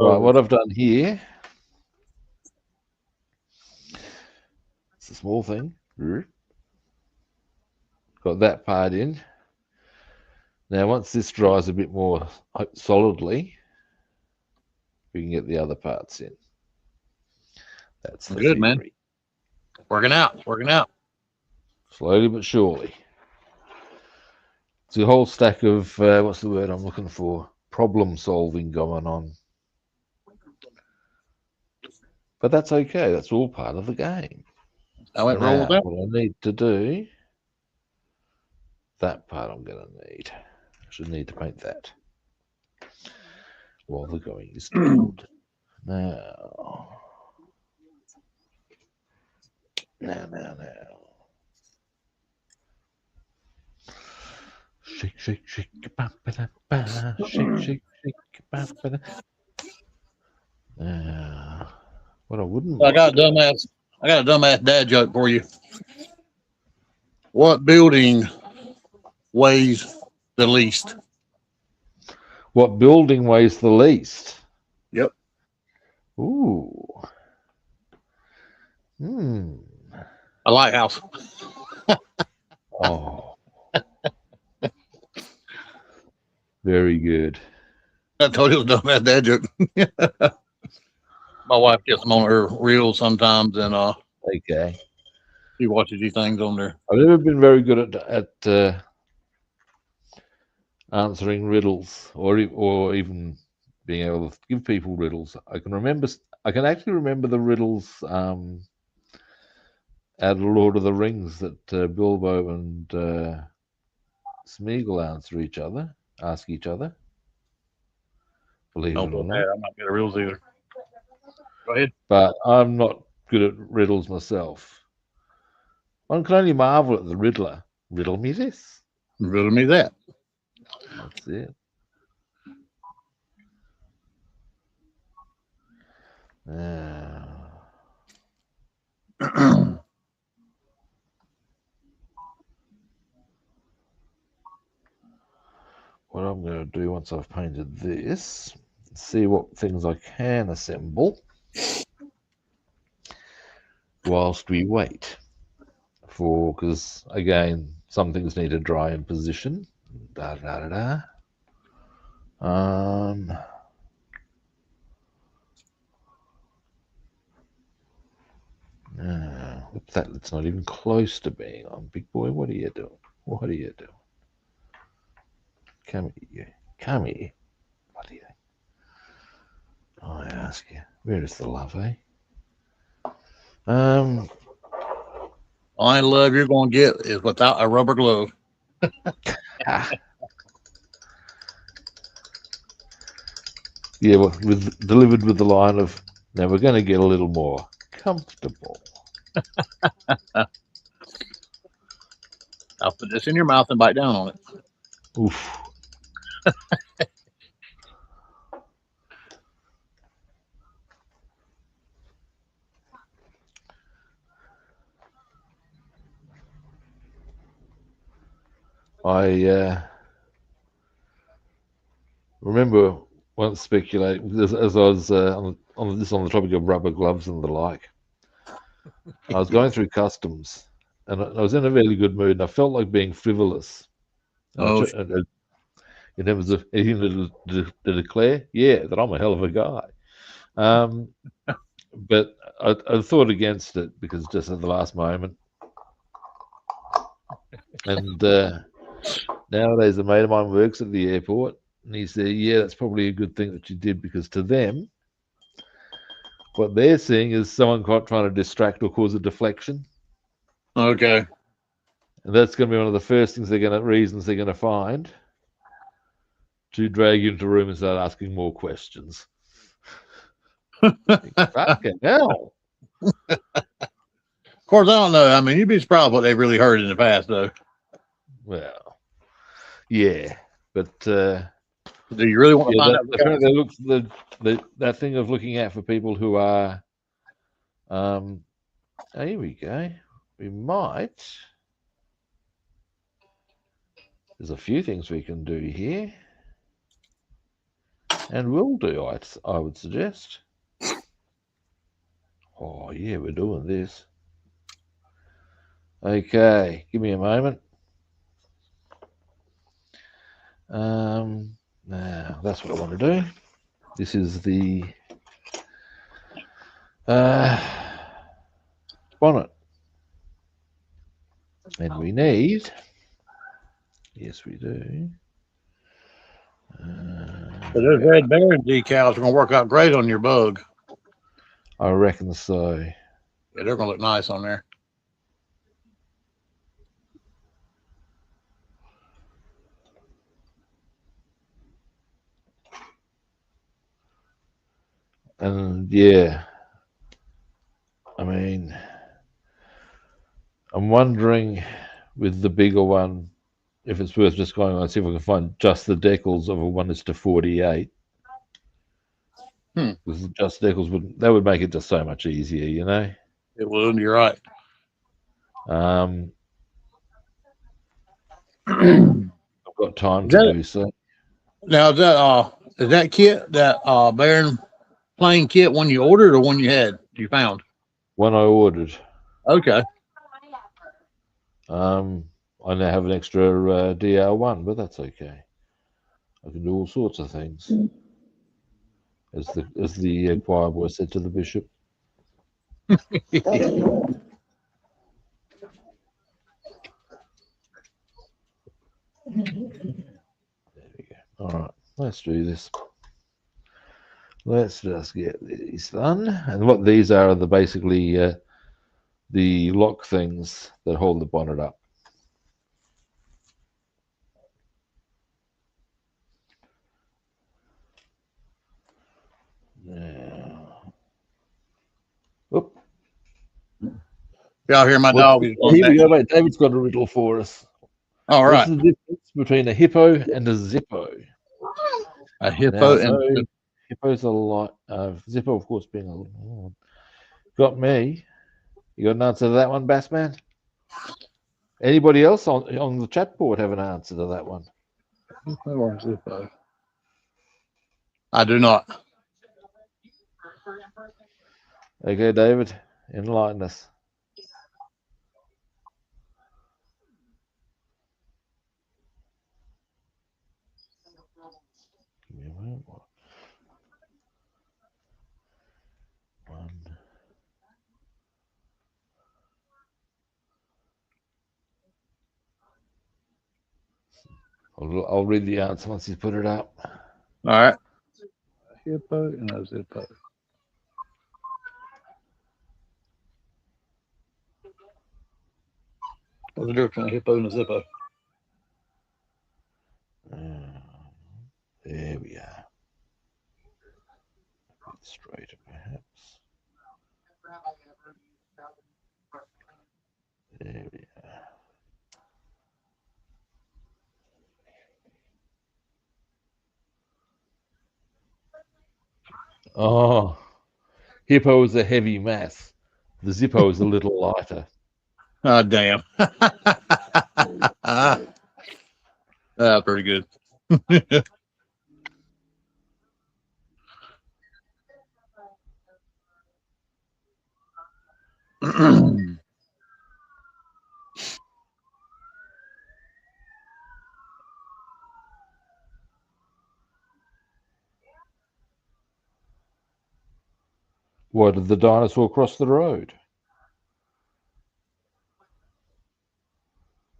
Right, what I've done here, it's a small thing. Got that part in. Now, once this dries a bit more solidly, we can get the other parts in. That's the Good, man. theory. Working out. Slowly but surely. It's a whole stack of, what's the word I'm looking for? Problem solving going on. But that's okay. That's all part of the game. How it rolls out. What I need to do, that part I'm going to need. I should need to paint that while the going is good. Now. Shake, shake, shake, ba-ba-da-ba. Shake, shake, shake, ba-ba-da. What I wouldn't. I got a dumbass dad joke for you. What building weighs the least? What building weighs the least? Yep. Ooh. A lighthouse. Oh. Very good. I told you it was a dumbass dad joke. My wife gets them on her reels sometimes, and Okay. she watches these things on there. I've never been very good at answering riddles, or even being able to give people riddles. I can actually remember the riddles out of Lord of the Rings that Bilbo and Smeagol ask each other. Believe it or not. I'm not good at riddles either. Go ahead. But I'm not good at riddles myself. One can only marvel at the Riddler. Riddle me this. Riddle me that. That's it. What I'm going to do once I've painted this, see what things I can assemble whilst we wait for, because again, some things need to dry in position. That's not even close to being on. Big boy, what are you doing? What are you doing? Come here, you. Come here. What do you think? I ask you, where is the love, eh? Only love you're going to get is without a rubber glove. Ah. Yeah, well, delivered with the line of, now we're going to get a little more comfortable. I'll put this in your mouth and bite down on it. Oof. I remember once speculating, as I was on the topic of rubber gloves and the like, I was going through customs, and I was in a really good mood, and I felt like being frivolous. Oh, In terms of anything to declare, yeah, that I'm a hell of a guy. Um, but I thought against it because just at the last moment. And nowadays, a mate of mine works at the airport, and he said, "Yeah, that's probably a good thing that you did because to them, what they're seeing is someone caught trying to distract or cause a deflection, okay. and that's going to be one of the first reasons they're going to find to drag you into a room and start asking more questions." Fucking hell! Of course, I don't know. I mean, you'd be surprised what they've really heard in the past, though. Well, yeah, but Do you really want to yeah, find out? apparently looks that thing of looking out for people who are. Oh, here we go. We might. There's a few things we can do here, and will do. I would suggest. Oh yeah, we're doing this. Okay, give me a moment. Now that's what I want to do. This is the bonnet, and we need. Yes, we do. So those red Baron decals are going to work out great on your bug. I reckon so. Yeah, they're going to look nice on there. And yeah, I mean, I'm wondering with the bigger one if it's worth just going on and see if we can find just the decals of a 1:48. Because just decals would make it just so much easier, you know. It will. You're right. I've got time Is to that, do so. now, is that kit, that Baron plain kit, one you ordered or one you found? One I ordered. Okay. I now have an extra DR1, but that's okay. I can do all sorts of things, as the choir boy said to the bishop. There we go. All right, let's do this. Let's just get these done. And what these are basically the lock things that hold the bonnet up. Now, whoop. Y'all hear my dog? He's going Here we back. go, mate. David's got a riddle for us. All What's right. the difference between a hippo and a zippo? A hippo Now, I and know hippo's a lot. Zippo, of course, being a little. Got me. You got an answer to that one, Bassman? Anybody else on the chat board have an answer to that one? or zippo. I do not. Okay, David, enlighten us. Give me a moment. One. I'll read the answer once he's put it up. All right. A hippo and a zippo. What's the difference between a hippo and a zippo? There we are. A bit straighter, perhaps. There we are. Oh, hippo is a heavy mass. The Zippo is a little lighter. Oh, damn. Pretty good. Why did the dinosaur cross the road?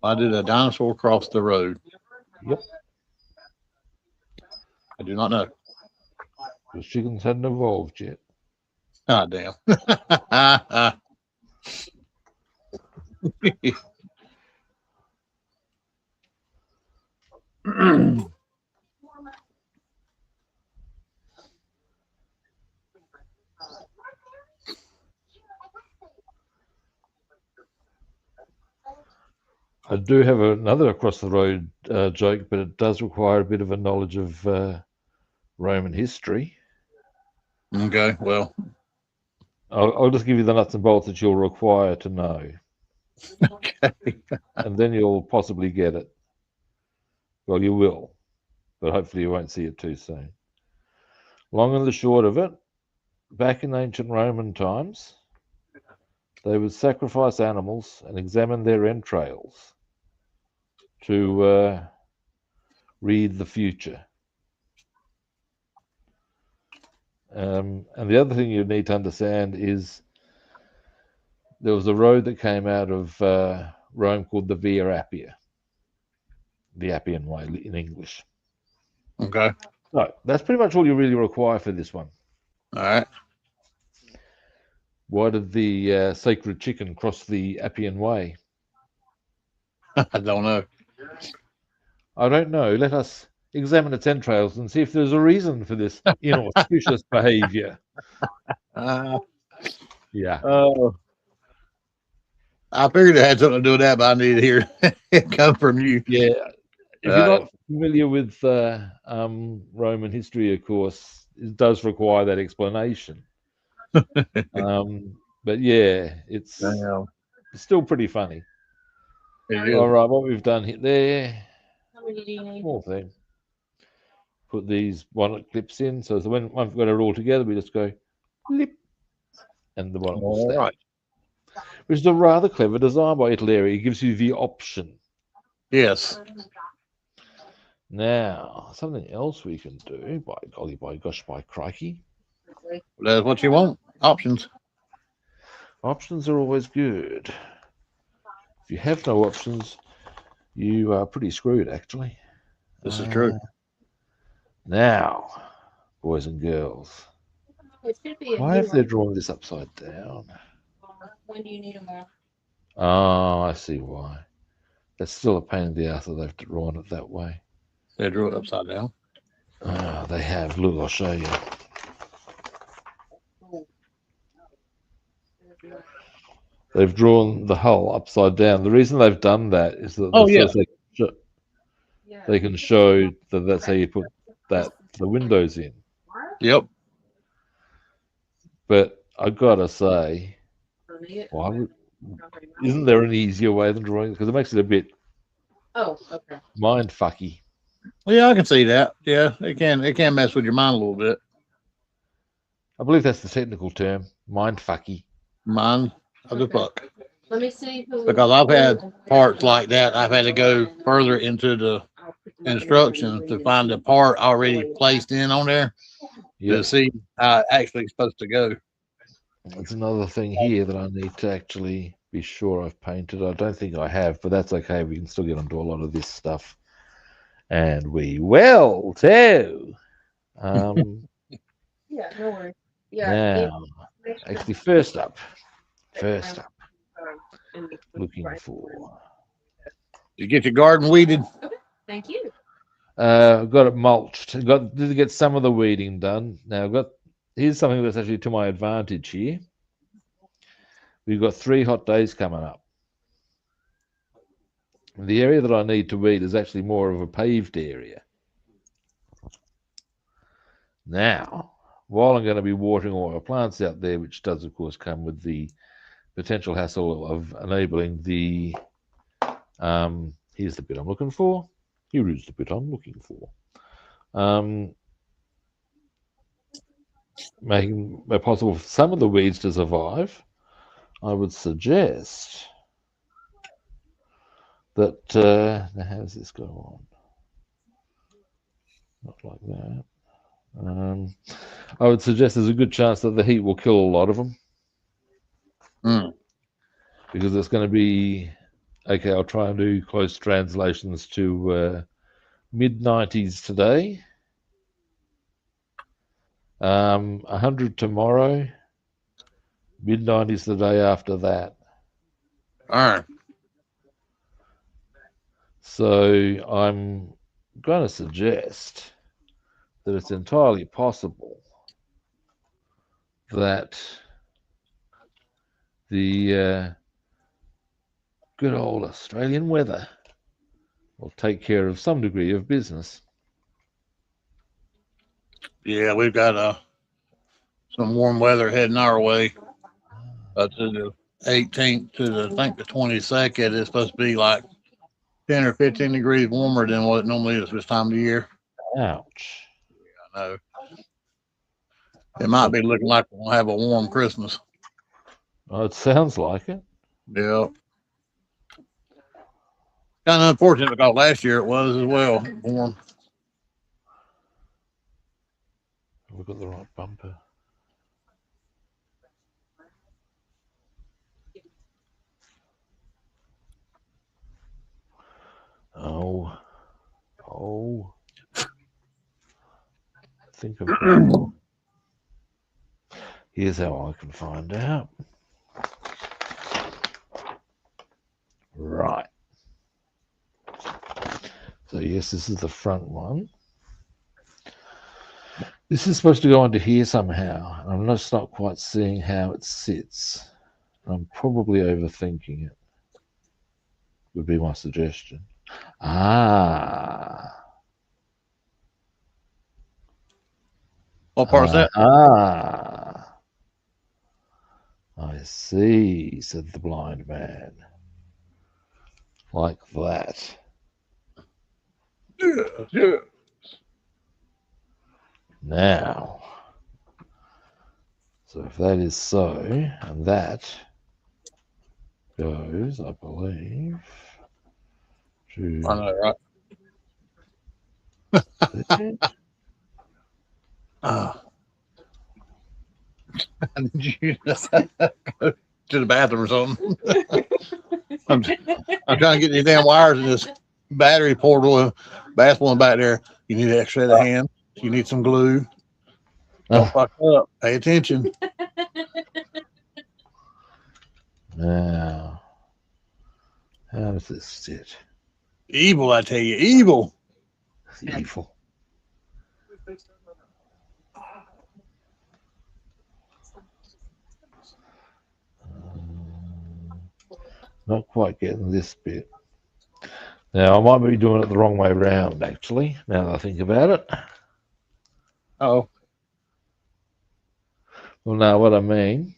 Why did a dinosaur cross the road? Yep, I do not know. because chickens hadn't evolved yet. Oh, damn. I do have another across the road joke, but it does require a bit of a knowledge of Roman history. Okay, well, I'll just give you the nuts and bolts that you'll require to know, okay. and then you'll possibly get it. Well, you will, but hopefully you won't see it too soon. Long and the short of it, back in ancient Roman times, they would sacrifice animals and examine their entrails to read the future. And the other thing you need to understand is there was a road that came out of Rome called the Via Appia, the Appian Way in English. Okay. So that's pretty much all you really require for this one. All right. Why did the sacred chicken cross the Appian Way? I don't know. I don't know. Let us examine its entrails and see if there's a reason for this inauspicious behavior. Yeah. I figured it had something to do with that, but I need to hear it come from you. Yeah. If you're not familiar with Roman history, of course, it does require that explanation. But yeah, it's still pretty funny. All right, what we've done here, there, How many do you need? small thing. Put these bonnet clips in, so when we've got it all together, we just go blip, and the bonnet will stay. Right. Which is a rather clever design by Italeri. It gives you the option. Yes. Now, something else we can do, by golly, by gosh, by crikey. That's what you want. Options. Options are always good. If you have no options, you are pretty screwed, actually. This is true. Now, boys and girls, It should be. why have they drawn this upside down? When do you need them all? Oh, I see why. That's still a pain in the ass that they've drawn it that way. They drew it upside down. Oh, they have. Look, I'll show you. They've drawn the hull upside down. The reason they've done that is that they can show that that's how you put the windows in. Yep. But I gotta say, isn't there an easier way than drawing? Because it makes it a bit mind fucky. Yeah, I can see that. Yeah, it can mess with your mind a little bit. I believe that's the technical term, mind fucky. Mind of the fuck. Let me see. Because I've had parts like that. I've had to go further into the instructions to find the part already placed in on there to see how it actually supposed to go. That's another thing here that I need to actually be sure I've painted. I don't think I have, but that's okay. We can still get onto a lot of this stuff. And we will too. Yeah, no worries. Yeah. Now, actually, first up, looking for. You get your garden weeded. Thank you. Got it mulched. Did get some of the weeding done. Now here's something that's actually to my advantage here. We've got 3 hot days coming up. The area that I need to weed is actually more of a paved area. Now, while I'm going to be watering all our plants out there, which does of course come with the potential hassle of enabling the here's the bit I'm looking for. Here is the bit I'm looking for. Making it possible for some of the weeds to survive, I would suggest that now how does this go on? Not like that. I would suggest there's a good chance that the heat will kill a lot of them. Because it's going to be okay. I'll try and do close translations to mid-90s today, 100 tomorrow, mid-90s the day after that. All right. So I'm going to suggest that it's entirely possible that the good old Australian weather will take care of some degree of business. Yeah, we've got some warm weather heading our way. To the 18th to I think the 22nd, it's supposed to be like 10 or 15 degrees warmer than what it normally is this time of year. Ouch. I know. It might be looking like we'll have a warm Christmas. Oh, it sounds like it. Yeah. Kind of unfortunate because last year it was as well warm. We've got the right bumper. Oh. Think of it. Here's how I can find out. Right. So yes, this is the front one. This is supposed to go onto here somehow. I'm just not quite seeing how it sits. I'm probably overthinking it. Would be my suggestion. What part's that? I see, said the blind man. Like that. Yeah. Now, so if that is so, and that goes, I believe, to I know, right? Did you just go to the bathroom or something? I'm trying to get these damn wires in this battery portal. Bassman back there. You need an extra set of hands. You need some glue. Don't fuck up. Pay attention. Now, how does this sit? Evil, I tell you, evil. Evil. Not quite getting this bit. Now, I might be doing it the wrong way around, actually, now that I think about it. Oh. Well, no, what I mean,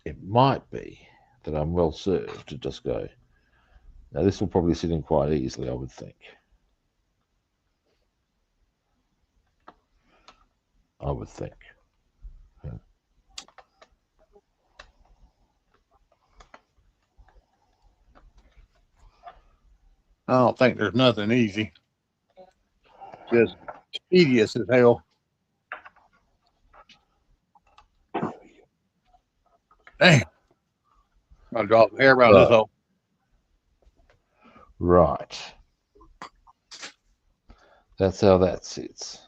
it might be that I'm well served to just go. Now, this will probably sit in quite easily, I would think. I don't think there's nothing easy. Just tedious as hell. Damn. I'll drop hair around this hole. Right. That's how that sits.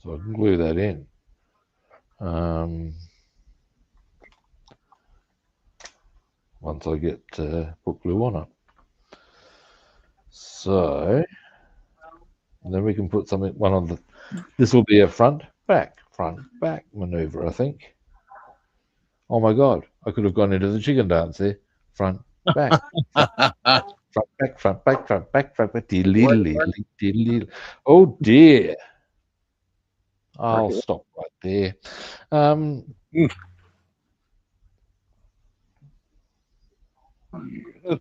So I can glue that in. Once I get put glue on it. So then we can put one on the. This will be a front back maneuver, I think. Oh my God! I could have gone into the chicken dance there. Front back. Front back, front back, front back, front back. Oh dear. I'll stop right there.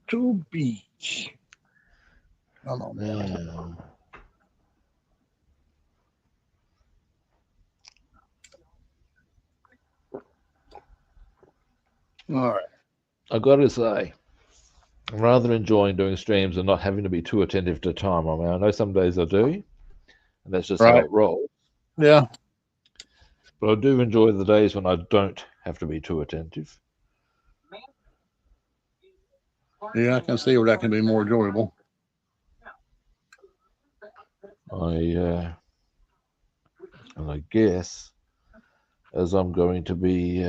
To beach. Come on. All right. I got to say, I'm rather enjoying doing streams and not having to be too attentive to time. I mean, I know some days I do, and that's just how it rolls. Yeah. But I do enjoy the days when I don't have to be too attentive. Yeah, I can see where that can be more enjoyable. And I guess as I'm going to be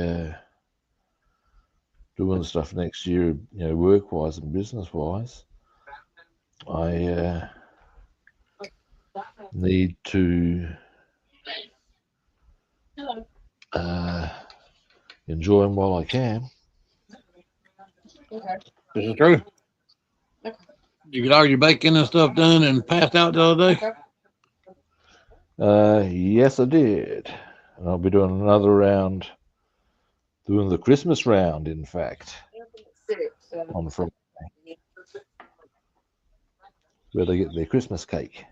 doing stuff next year, work-wise and business-wise, I need to enjoy them while I can. This is true. You get all your bacon and stuff done and passed out the other day? Yes, I did. And I'll be doing another round, doing the Christmas round, in fact, on Friday, where they get their Christmas cake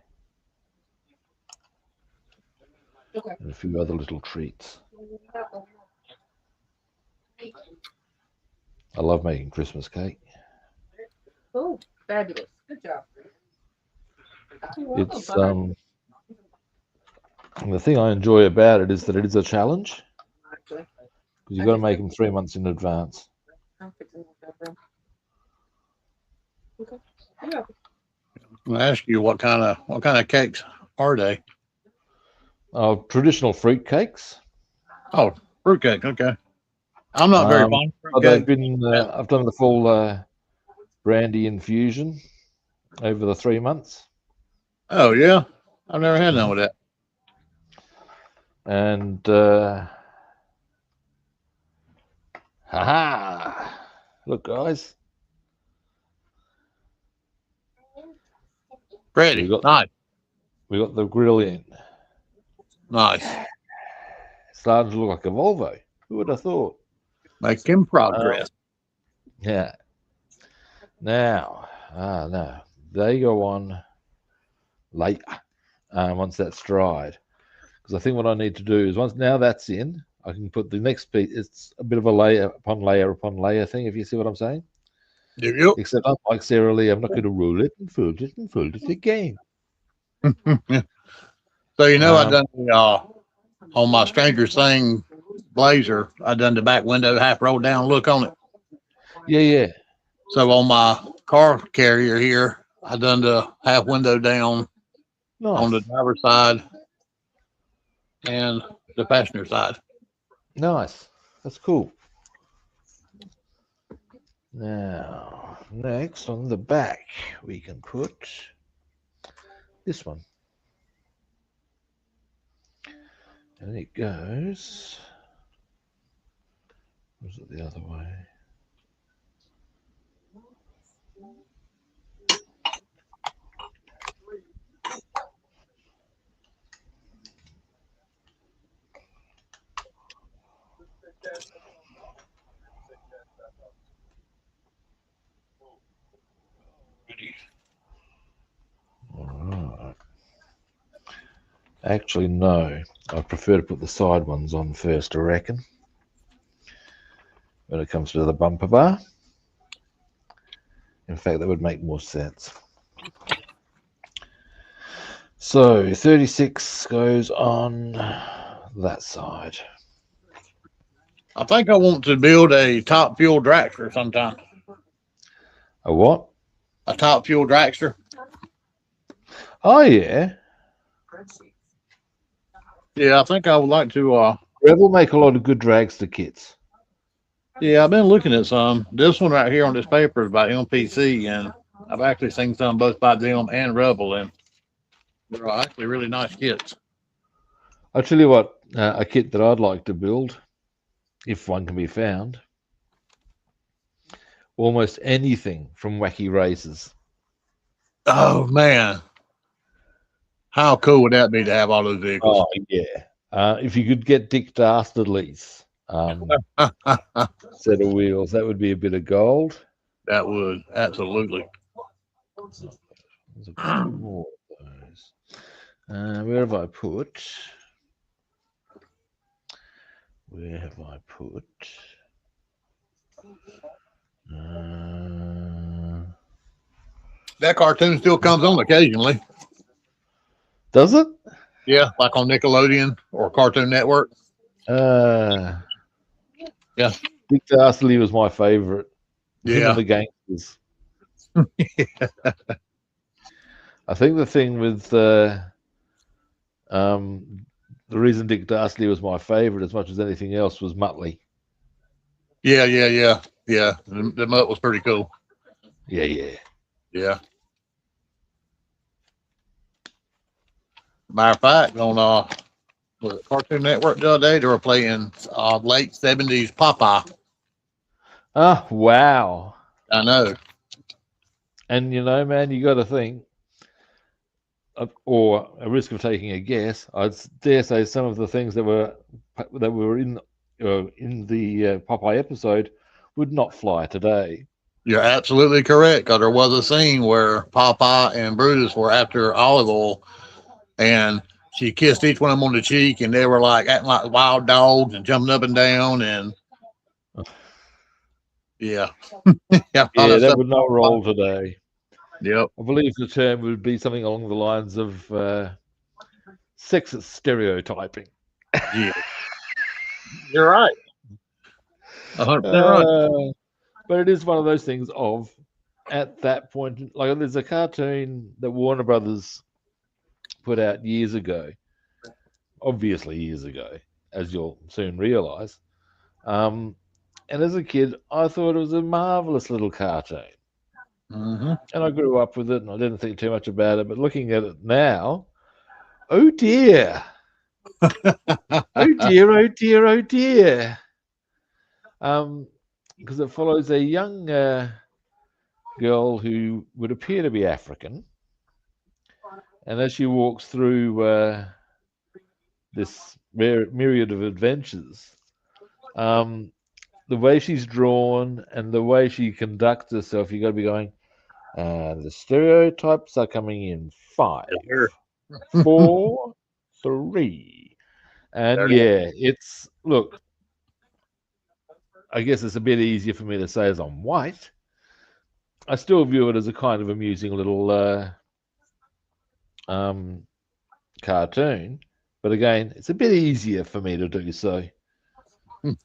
and a few other little treats. I love making Christmas cake. Oh, fabulous. Good job. It's the thing I enjoy about it is that it is a challenge, because you've got to make them 3 months in advance. I'll ask you what kind of cakes are they? Traditional fruit cakes. Oh, fruit cake. Okay. I'm not very fond of fruit cake. I've done the full brandy infusion over the 3 months. Oh yeah, I've never had none with that. And look, guys, Ready? We got the grill in. Nice. It's starting to look like a Volvo. Who would have thought? Making progress. Yeah. Now, no, they go on later once that's dried. Because I think what I need to do is now that's in, I can put the next piece. It's a bit of a layer upon layer upon layer thing, if you see what I'm saying. Yep. Except unlike Sarah Lee, I'm not going to roll it and fold it again. So I done on my Stranger Things Blazer. I done the back window half rolled down look on it. Yeah. So on my car carrier here, I done the half window down on the driver's side and the passenger side. Nice. That's cool. Now, next on the back, we can put this one. And it goes. Or is it the other way? Alright. Actually, no. I prefer to put the side ones on first, I reckon. When it comes to the bumper bar. In fact, that would make more sense. So 36 goes on that side. I think I want to build a top fuel dragster sometime. A what? A top fuel dragster. Oh yeah. Yeah, I think I would like to. Rebel make a lot of good dragster kits. Yeah, I've been looking at some. This one right here on this paper is by MPC, and I've actually seen some both by them and Rebel, and they're actually really nice kits. I'll tell you what, a kit that I'd like to build, if one can be found, almost anything from Wacky Races. Oh man, how cool would that be to have all those vehicles? Oh, yeah. If you could get Dick Dastardly's set of wheels, that would be a bit of gold. That would absolutely. There's a few more of those. Where have I put? Where have I put? That cartoon still comes on occasionally. Does it? Yeah, like on Nickelodeon or Cartoon Network. Yeah. Yeah. Dick Dastardly was my favorite. Him Yeah. and the Gangsters. I think the thing with the reason Dick Dastardly was my favorite as much as anything else was Muttley. Yeah. The Mutt was pretty cool. Yeah. Yeah. Matter of fact, on was it Cartoon Network the other day, they were playing late 70s Popeye. Oh, wow. I know. And you know, man, you got to think, or a risk of taking a guess, I'd dare say some of the things that were in the Popeye episode would not fly today. You're absolutely correct. Because there was a scene where Popeye and Brutus were after Olive Oil, and she kissed each one of them on the cheek, and they were like acting like wild dogs and jumping up and down, and yeah, Yeah, that would not roll today. Yep. I believe the term would be something along the lines of sexist stereotyping. Yeah. You're right. 100% right. But it is one of those things of, at that point, like there's a cartoon that Warner Brothers put out years ago, obviously years ago, as you'll soon realize. And as a kid, I thought it was a marvelous little cartoon. Mm-hmm. And I grew up with it, and I didn't think too much about it. But looking at it now, oh dear. Oh dear, oh dear, oh dear. Because it follows a young girl who would appear to be African. And as she walks through this myriad of adventures, the way she's drawn and the way she conducts herself, you got to be going, the stereotypes are coming in 5, 4, 3. And yeah, it's, look, I guess it's a bit easier for me to say as I'm white. I still view it as a kind of amusing little cartoon. But again, it's a bit easier for me to do so.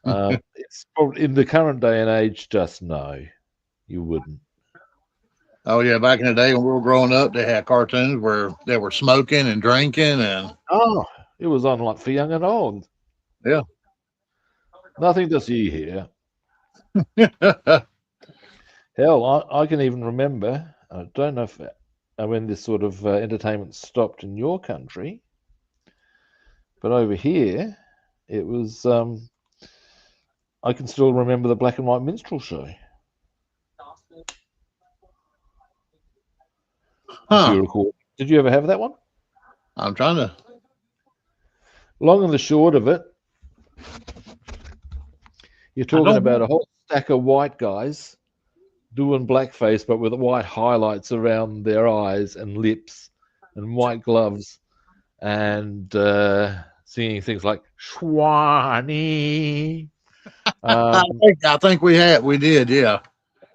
It's probably, in the current day and age, just no, you wouldn't. Oh yeah, back in the day when we were growing up, they had cartoons where they were smoking and drinking, and it was on like for young and old. Yeah. Nothing to see here. Hell, I can even remember. I don't know if when this sort of entertainment stopped in your country, but over here, it was. I can still remember the black and white minstrel show. If you recall, did you ever have that one? I'm trying to. Long and the short of it, you're talking about a whole stack of white guys doing blackface, but with white highlights around their eyes and lips, and white gloves, and singing things like "Schwani." I think we did, yeah.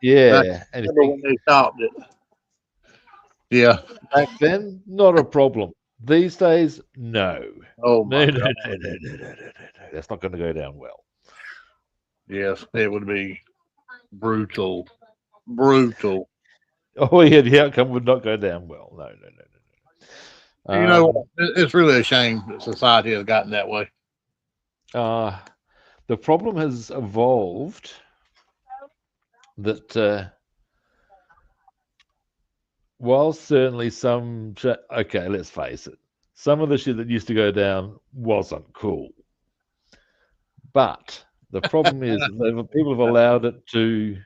Yeah, and when they stopped it. Yeah. Back then, not a problem. These days, no. Oh my no. That's not going to go down well. Yes, it would be brutal. Brutal. Oh yeah, the outcome would not go down well. No. You know, it's really a shame that society has gotten that way. The problem has evolved that while certainly okay, let's face it, some of the shit that used to go down wasn't cool. But the problem is that people have allowed it to.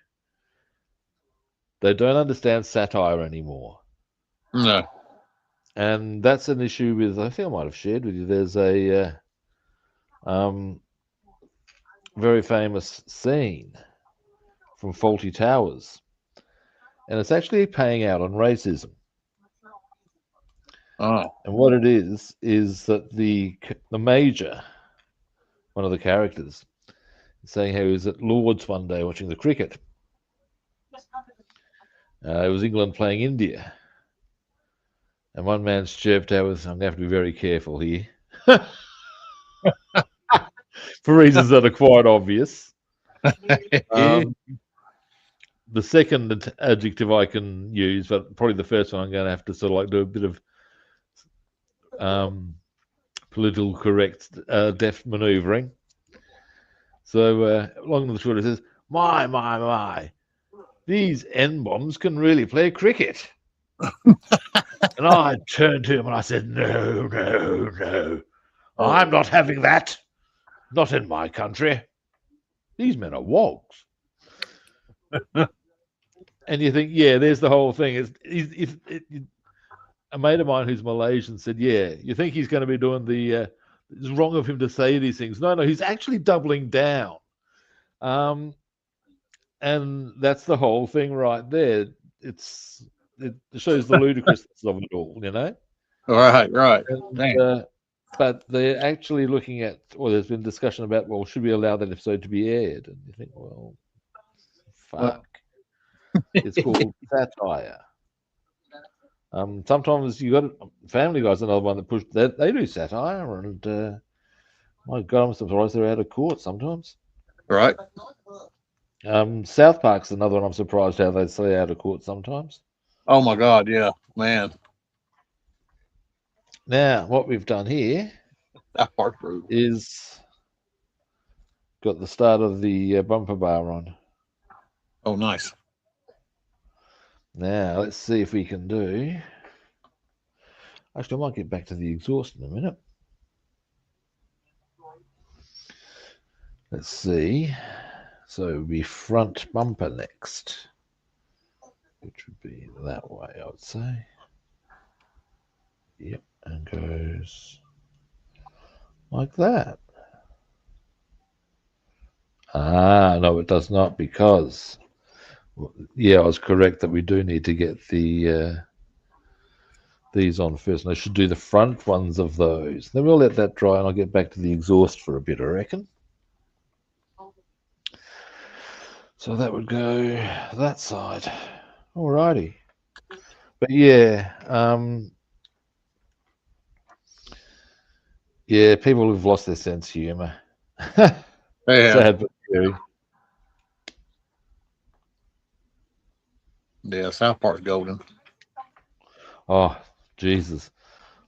They don't understand satire anymore. No. And that's an issue with, I think I might have shared with you, there's a very famous scene from Faulty Towers, and it's actually paying out on racism. Oh. And what it is that the major, one of the characters, is saying how he was at Lord's one day watching the cricket. It was England playing India. And one man's chirped out with, I'm going to have to be very careful here. For reasons that are quite obvious. The second adjective I can use, but probably the first one I'm going to have to sort of like do a bit of political correct deft manoeuvring. So long and the short, it says, my, these N-bombs can really play cricket. And I turned to him and I said, no, I'm not having that. Not in my country. These men are wogs. And you think, yeah, there's the whole thing. A mate of mine who's Malaysian said, yeah, you think he's going to be doing it's wrong of him to say these things. No, he's actually doubling down. And that's the whole thing right there. It shows the ludicrousness of it all, you know? Right. And, but they're actually looking at, or there's been discussion about, well, should we allow that episode to be aired? And you think, well, fuck. It's called satire. Sometimes you got Family Guy's another one that push that they do satire, and my God, I'm surprised they're out of court sometimes. Right. South Park's another one I'm surprised how they stay out of court sometimes. Oh my God, yeah, man. Now, what we've done here is got the start of the bumper bar on. Oh, nice. Now, let's see if we can do. Actually, I might get back to the exhaust in a minute. Let's see. So it would be front bumper next, which would be that way, I would say. Yep, and goes like that. No, it does not, because, yeah, I was correct that we do need to get these on first. And I should do the front ones of those. Then we'll let that dry, and I'll get back to the exhaust for a bit, I reckon. So that would go that side. Alrighty. But yeah, yeah, people have lost their sense of humour. Sad but true. Yeah, South Park's golden. Oh, Jesus.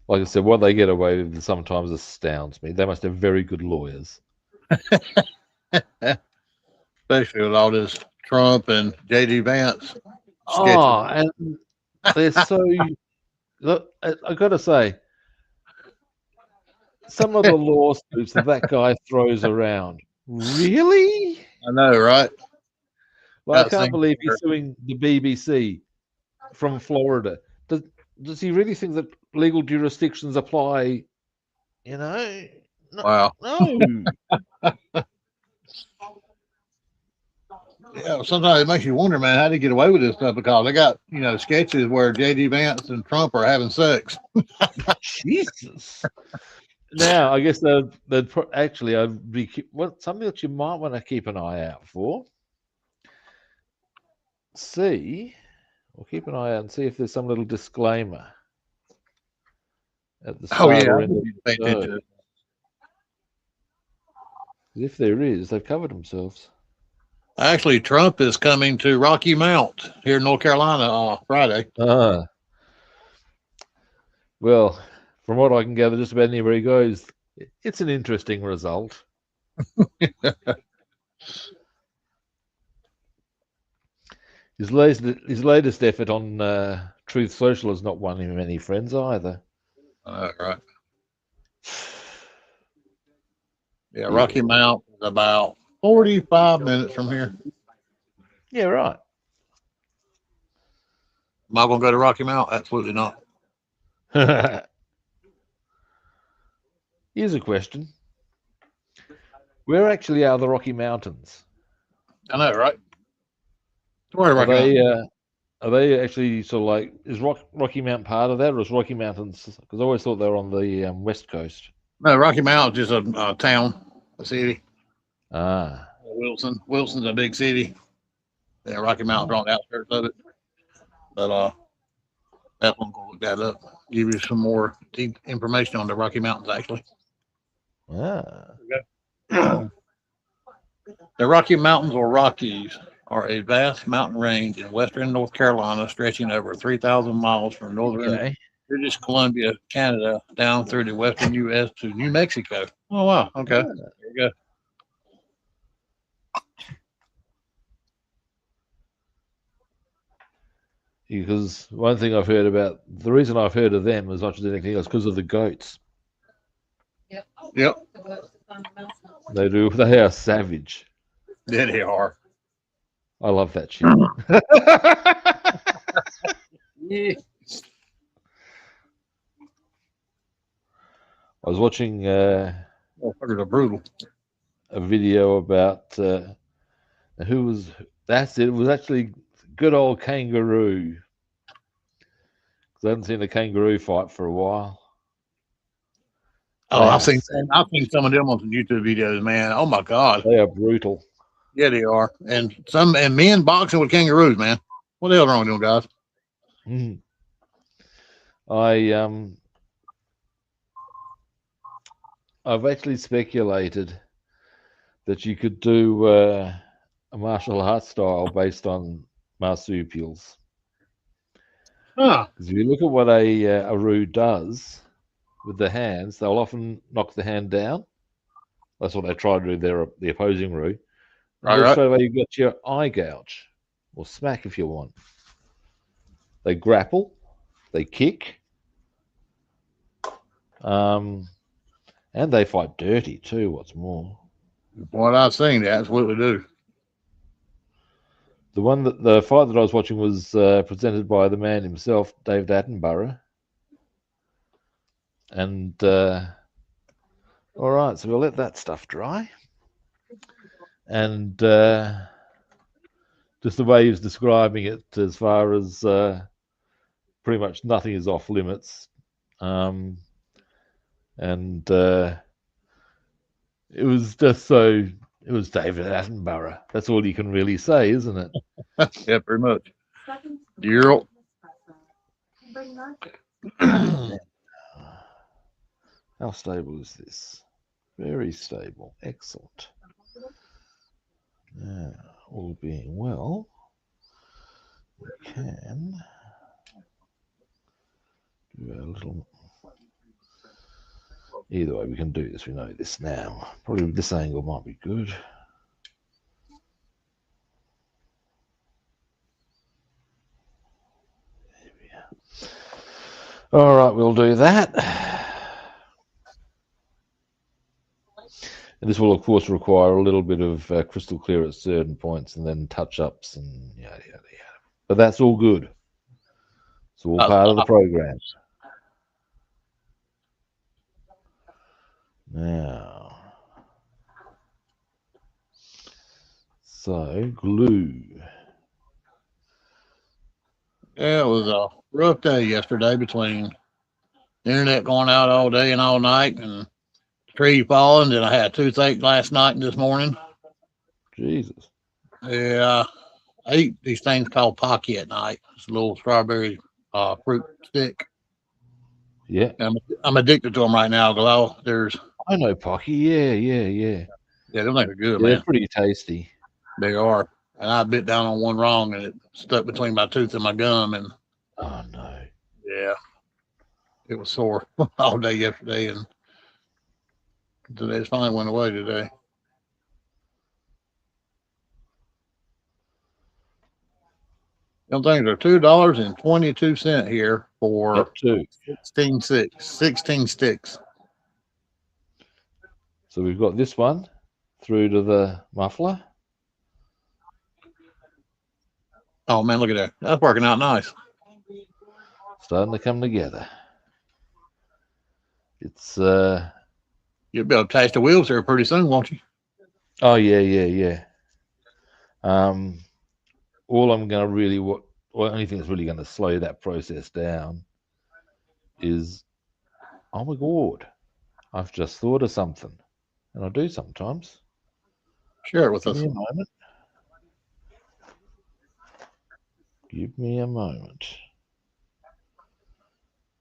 Like I said, what they get away with sometimes astounds me. They must have very good lawyers. Especially with all this Trump and J.D. Vance. Oh, and they're so... Look, I got to say, some of the lawsuits that guy throws around, really? I know, right? Like, I can't believe he's suing the BBC from Florida. Does he really think that legal jurisdictions apply? You know? No, wow. No. Yeah, sometimes it makes you wonder, man, how they get away with this stuff, because they got, sketches where J.D. Vance and Trump are having sex. Jesus. Now, I guess they'd actually, I'd be something that you might want to keep an eye out for. Keep an eye out and see if there's some little disclaimer at the start or end of the show. If there is, they've covered themselves. Actually, Trump is coming to Rocky Mount here in North Carolina Friday. Well, from what I can gather, just about anywhere he goes, it's an interesting result. His latest effort on Truth Social has not won him any friends either. Right. Yeah, Rocky Mount is about 45 minutes from here. Yeah, right. Am I going to go to Rocky Mount? Absolutely not. Here's a question. Where actually are the Rocky Mountains? I know, right? Where are Are Rocky Mountain? they actually sort of like, is Rocky Mount part of that, or is Rocky Mountains? Because I always thought they were on the west coast. No, Rocky Mount is just a town, a city. Ah, Wilson's a big city. Yeah, Rocky Mountain's on the outskirts of it. But that's one going to look that up. Give you some more deep information on the Rocky Mountains, actually. ah. The Rocky Mountains, or Rockies, are a vast mountain range in western North Carolina stretching over 3,000 miles from northern Okay. British Columbia, Canada, down through the western U.S. to New Mexico. Oh, wow. Okay. There you go. Because one thing I've heard about, the reason I've heard of them as much as anything else, because of the goats. Yep. Yep. They are savage. There they are. I love that shit. Yeah. I was watching Motherfuckers are brutal. a video about who was, that's it. It was actually good old kangaroo. Because I haven't seen a kangaroo fight for a while. Oh, I've seen some of them on some YouTube videos, man. Oh my God. They are brutal. Yeah, they are. And men boxing with kangaroos, man. What the hell wrong with them guys? Mm. I've actually speculated that you could do a martial arts style based on marsupials. Huh. Because if you look at what a Aru does with the hands, they'll often knock the hand down. That's what they try to do there, the opposing Ru. Right. Straight away, you've got your eye gouge, or smack if you want. They grapple, they kick, and they fight dirty too, what's more. What I've seen, they absolutely do. The fight that I was watching was presented by the man himself, David Attenborough. And all right, so we'll let that stuff dry. And just the way he was describing it, as far as pretty much nothing is off limits. And it was just so, it was David Attenborough. That's all you can really say, isn't it? Yeah, pretty much. You're How stable is this? Very stable. Excellent. Now, all being well, we can do a little. Either way, we can do this. We know this now. Probably this angle might be good. There we are. All right, we'll do that. And this will, of course, require a little bit of crystal clear at certain points and then touch-ups and yada, yada, yada. But that's all good. It's all part of the program. Now, so glue. Yeah, it was a rough day yesterday between the internet going out all day and all night and the tree falling. Then I had a toothache last night and this morning. Jesus. Yeah, I ate these things called Pocky at night. It's a little strawberry fruit stick. Yeah. I'm addicted to them right now. I know Pocky. Yeah. Yeah, them things are good, Yeah, man. they're pretty tasty. They are. And I bit down on one wrong and it stuck between my tooth and my gum. And Oh, no. yeah, it was sore all day yesterday. And today it finally went away today. Them things are $2.22 here for Yep, 2. 16 sticks. So we've got this one through to the muffler. Oh man, look at that. That's working out nice. Starting to come together. It's You'll be able to taste the wheels here pretty soon, won't you? oh yeah. All I'm gonna really only thing that's really gonna slow that process down is, oh my god, I've just thought of something. And I do sometimes. Share it with Give us. me a moment. Give me a moment.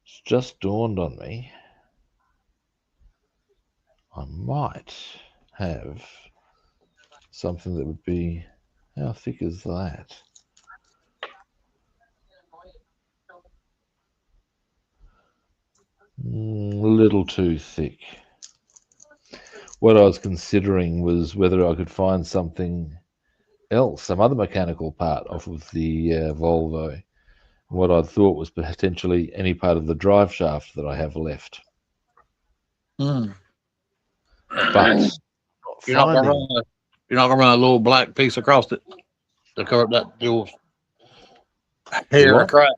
It's just dawned on me. I might have something that would be, how thick is that? A little too thick. What I was considering was whether I could find something else, some other mechanical part off of the Volvo. What I thought was potentially any part of the drive shaft that I have left. Mm. But You're not gonna finding, run a little black piece across it to cover up that little do hair what? crack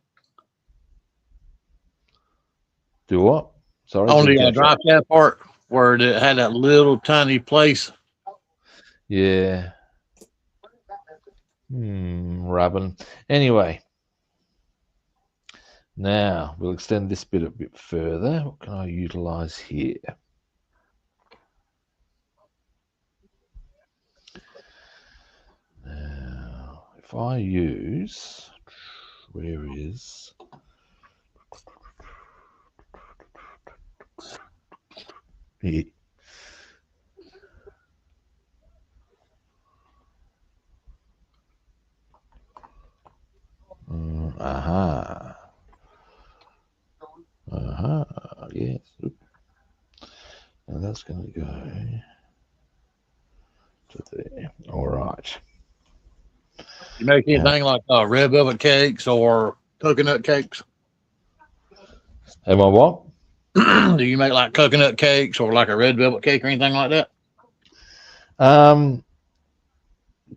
Do what? Sorry, on didn't the catch drive that. shaft part where it had that little tiny place. Yeah. Rubbing. Anyway, now we'll extend this bit a bit further. What can I utilize here? Now, if I use, where is, here. Yes. And that's going to go to there. All right. You make anything like red velvet cakes or coconut cakes? Am I what? Do you make like coconut cakes or like a red velvet cake or anything like that?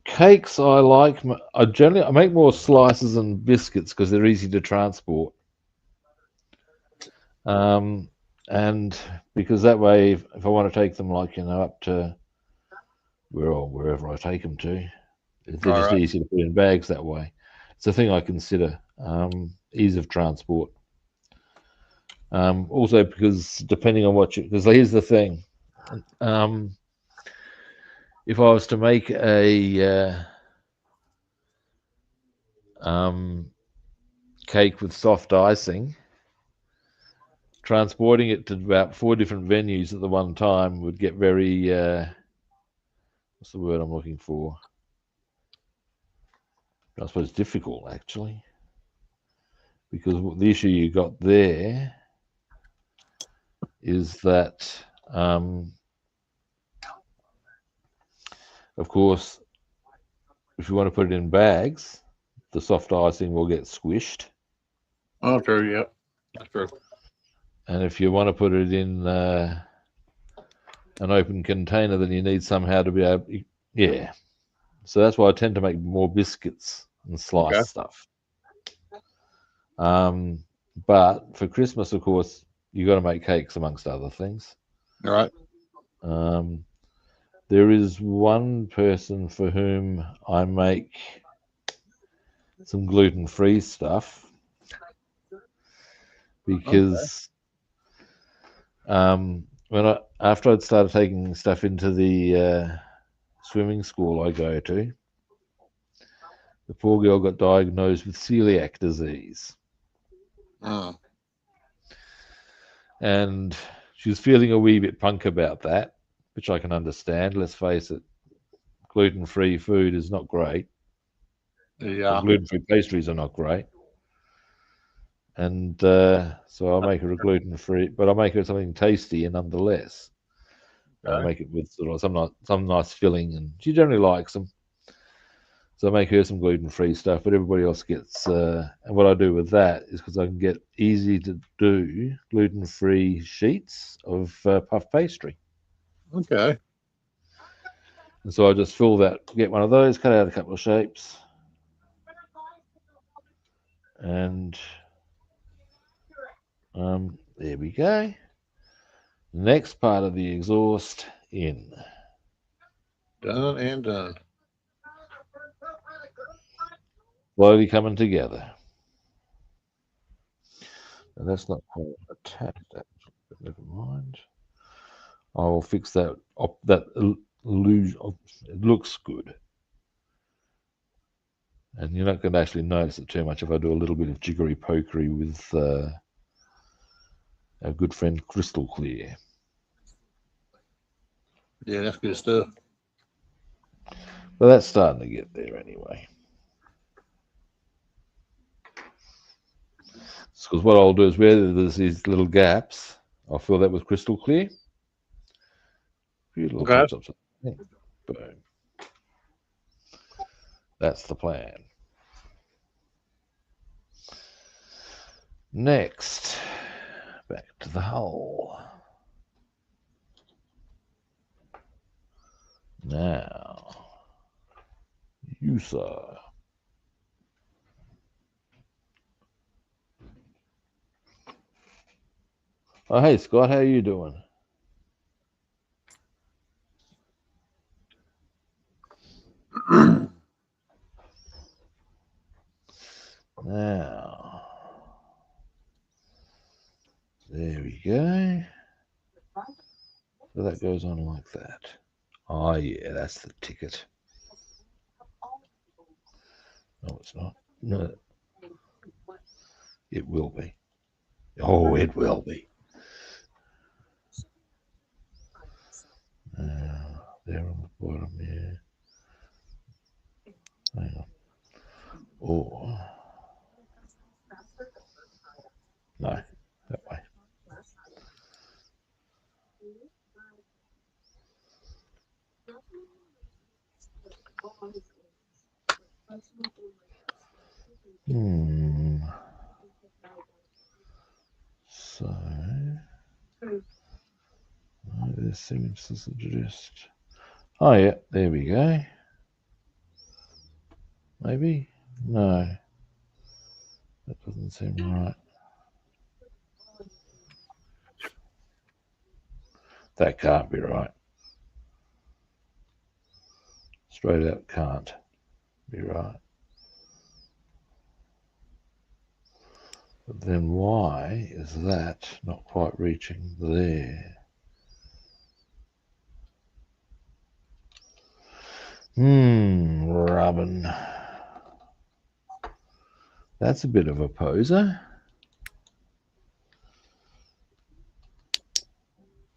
Cakes I like. I make more slices and biscuits because they're easy to transport. And because that way, if I want to take them, like up to wherever I take them to, they're just easy to put in bags that way. It's a thing I consider. Ease of transport. Also, because depending on because here's the thing. If I was to make a cake with soft icing, transporting it to about 4 different venues at the one time would get very, what's the word I'm looking for? I suppose difficult, actually. Because the issue you got there is that, of course, if you want to put it in bags, the soft icing will get squished. Oh, true. Yeah, that's true. And if you want to put it in an open container, then you need somehow to be able, yeah. So that's why I tend to make more biscuits and slice stuff. But for Christmas, of course, you got to make cakes amongst other things. All right. There is one person for whom I make some gluten-free stuff because after I'd started taking stuff into the swimming school I go to, the poor girl got diagnosed with celiac disease. Oh. And she was feeling a wee bit punk about that, which I can understand. Let's face it, gluten-free food is not great. Yeah. Gluten-free pastries are not great. And so I'll make her a gluten-free, but I'll make her something tasty and nonetheless. I'll make it with sort of some nice filling, and she generally likes them. So I make her some gluten-free stuff, but everybody else gets. And what I do with that is because I can get easy to do gluten-free sheets of puff pastry. Okay. And so I just fill that, get one of those, cut out a couple of shapes, and there we go. Next part of the exhaust in. Done and done. Slowly coming together. And that's not quite attached, actually, but never mind. I will fix that. That illusion. It looks good. And you're not going to actually notice it too much if I do a little bit of jiggery pokery with our good friend Crystal Clear. Yeah, that's good stuff. But that's starting to get there anyway. Because what I'll do is where there's these little gaps, I'll fill that with Crystal Clear. A few little Okay. touch-ups. Boom. That's the plan. Next, back to the hull. Now, you, sir. Oh, hey, Scott, how you doing? Now, there we go. So that goes on like that. Oh, yeah, that's the ticket. No, it's not. No, it will be. Oh, it will be. There on the bottom, yeah. Hang on. Oh, no, that way. So, this seems to suggest. Oh, yeah, there we go. Maybe? No. That doesn't seem right. That can't be right. Straight out can't be right. But then why is that not quite reaching there? Robin. That's a bit of a poser.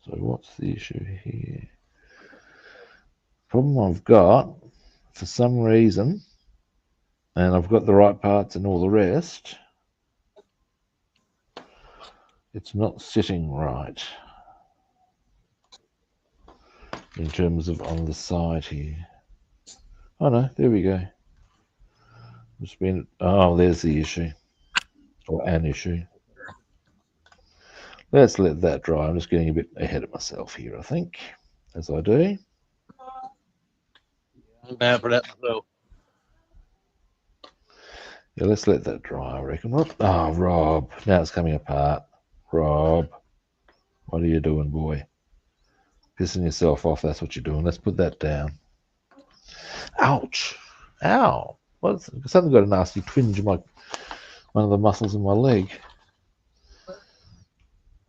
So what's the issue here? Problem I've got, for some reason, and I've got the right parts and all the rest, it's not sitting right in terms of on the side here. Oh no, there we go. It's been, oh, there's the issue, or an issue. Let's let that dry. I'm just getting a bit ahead of myself here, I think, as I do. I'm bad for that myself. Yeah, let's let that dry, I reckon. Oh, Rob, now it's coming apart. Rob, what are you doing, boy? Pissing yourself off, that's what you're doing. Let's put that down. Ouch. Ow. What's something got a nasty twinge in one of the muscles in my leg.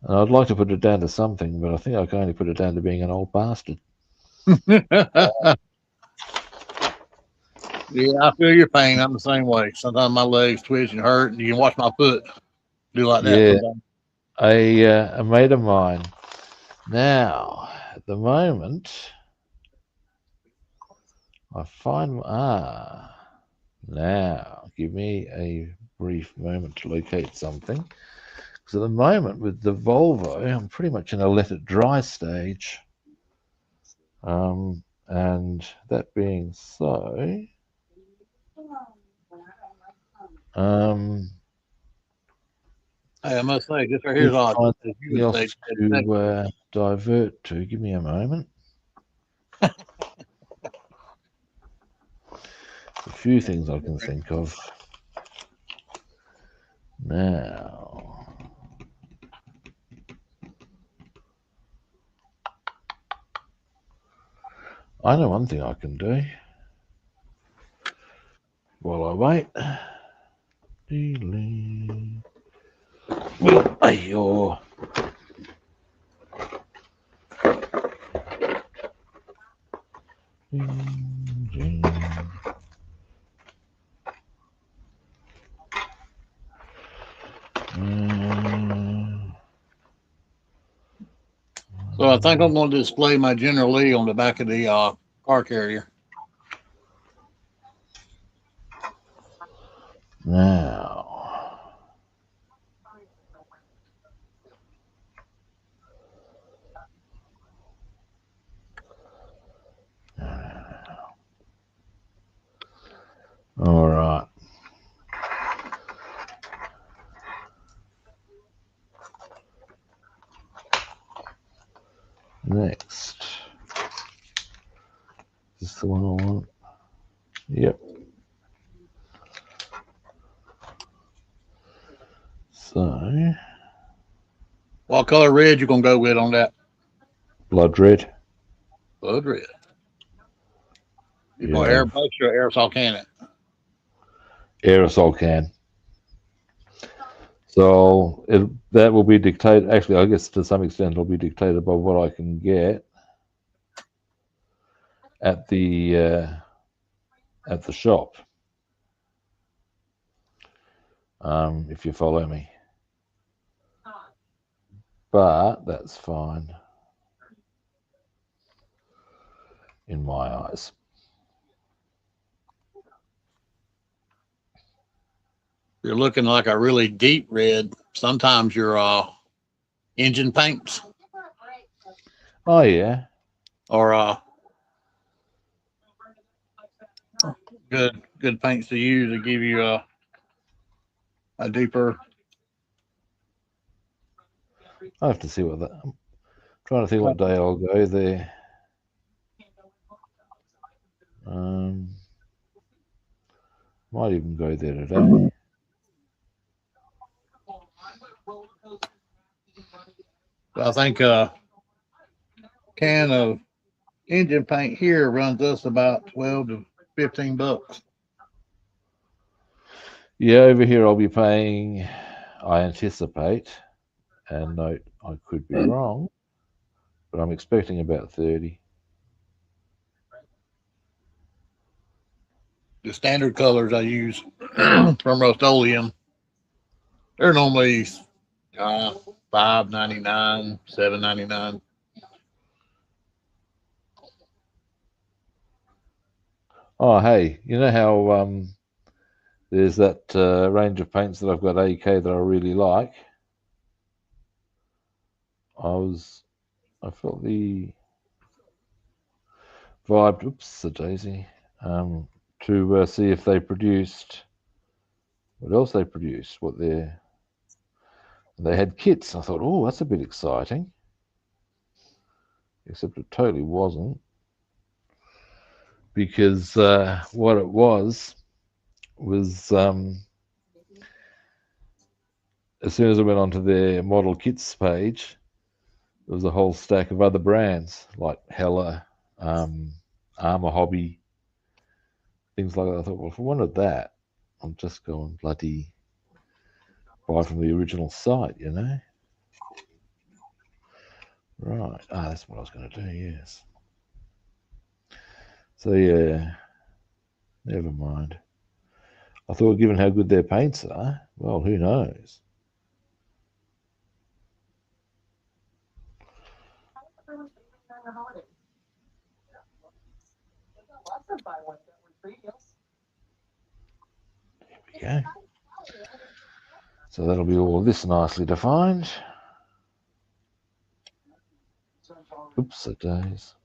And I'd like to put it down to something, but I think I can only put it down to being an old bastard. Yeah, I feel your pain. I'm the same way. Sometimes my legs twitch and hurt, and you can watch my foot do like that. Yeah. Sometimes. A mate of mine. Now, at the moment, I find now give me a brief moment to locate something. Because at the moment with the Volvo, I'm pretty much in a let it dry stage. And that being so, Hey, I must say, this right here is odd. Find As you something would say, else to divert to. Give me a moment. A few things I can think of. Now, I know one thing I can do while I wait. Ayo. So I think I'm going to display my General Lee on the back of the car carrier. Now, all right. Next, is this the one I want? Yep. So, What color red you going to go with on that? blood red. Blood red. You Yeah. going to airbrush or aerosol can it? Aerosol can. So that will be dictated. Actually, I guess to some extent it'll be dictated by what I can get at the shop. If you follow me, but that's fine in my eyes. You're looking like a really deep red. Sometimes your engine paints Oh yeah. or good paints to use to give you a deeper. I have to see what that. I'm trying to think what day I'll go there. Might even go there today. I think a can of engine paint here runs us about 12 to 15 bucks. Yeah, over here I'll be paying. I anticipate, and note I could be wrong, but I'm expecting about 30. The standard colors I use from Rust-Oleum, they're normally $5.99, $7.99. Oh, hey, you know how there's that range of paints that I've got AK that I really like. I felt the vibe. Oops, a daisy. To see if they produced what else they produced. They had kits. I thought, oh, that's a bit exciting. Except it totally wasn't, because what it was as soon as I went onto their model kits page, there was a whole stack of other brands like Hella, Armour Hobby, things like that. I thought, well, if I wanted that, I'll just go and bloody buy from the original site, you know? Right. Ah, that's what I was going to do, yes. So, yeah, never mind. I thought, given how good their paints are, well, who knows? There we go. So that'll be all this nicely defined. Oops, it does.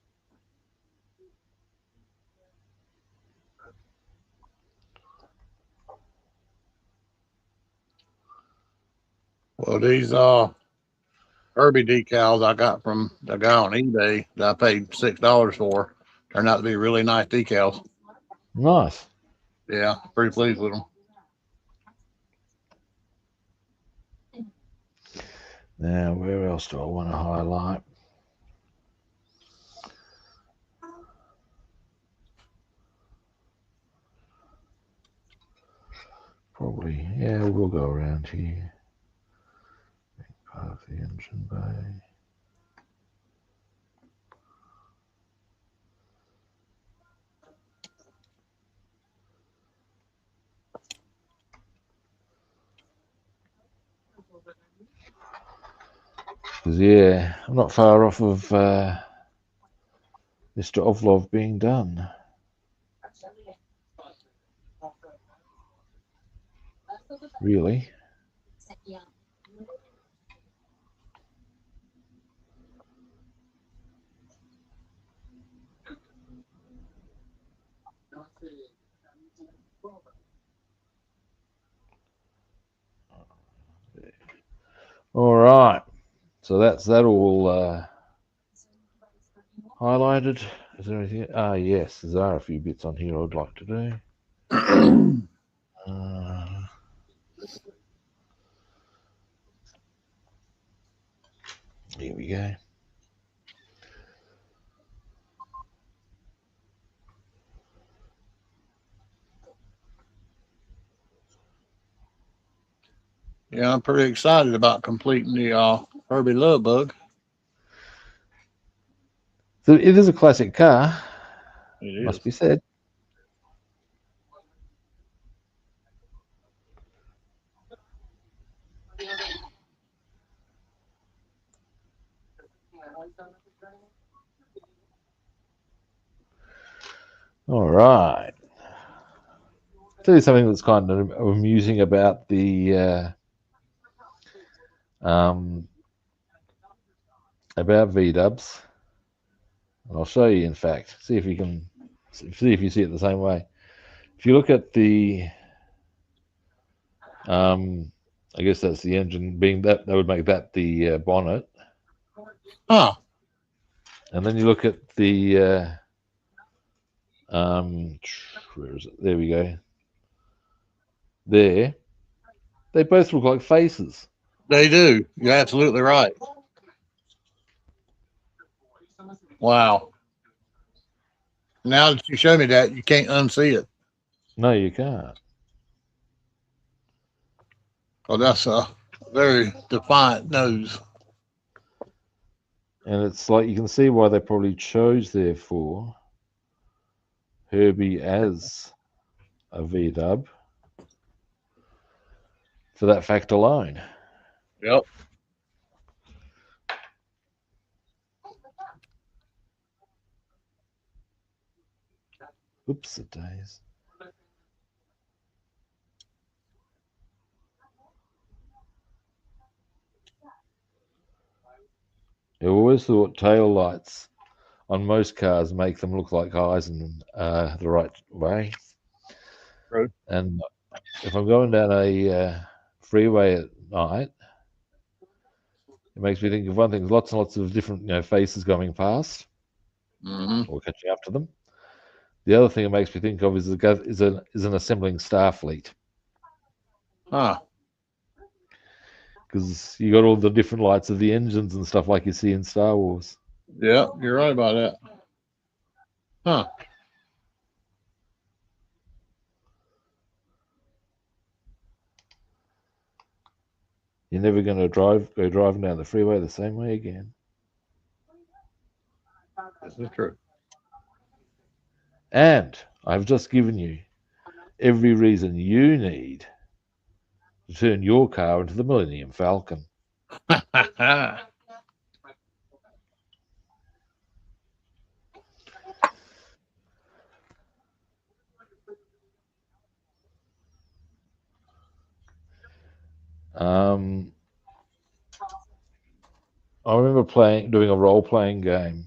Well, these Herbie decals I got from the guy on eBay that I paid $6 for turned out to be really nice decals. Nice. Yeah, pretty pleased with them. Now, where else do I want to highlight? Probably, yeah, we'll go around here. Part of the engine bay. Because, yeah, I'm not far off of Mr. Ovlov being done. Really? All right. So that's that all highlighted. Is there anything? Ah, yes, there are a few bits on here I'd like to do. Here we go. Yeah, I'm pretty excited about completing the Herbie Love Bug. So it is a classic car, It must is. be said. All right. Tell you something that's kind of amusing about the about V-dubs. And I'll show you, in fact. See if you can see if you see it the same way. If you look at the, I guess that's the engine being that would make that the bonnet. Huh. And then you look at the, where is it? There we go. There, they both look like faces. They do. You're absolutely right. Wow. Now that you show me that, you can't unsee it. No, you can't. Oh, that's a very defiant nose. And it's like you can see why they probably chose, therefore, Herbie as a V-dub for that fact alone. Yep. Oops, it days. I always thought tail lights on most cars make them look like eyes in the right way. True. And if I'm going down a freeway at night, it makes me think of one thing: lots and lots of different faces going past or catching up to them. The other thing it makes me think of is an assembling Starfleet. Huh. Because you got all the different lights of the engines and stuff like you see in Star Wars. Yeah, you're right about that. Huh. You're never going to go driving down the freeway the same way again. This is true. And I've just given you every reason you need to turn your car into the Millennium Falcon. I remember doing a role-playing game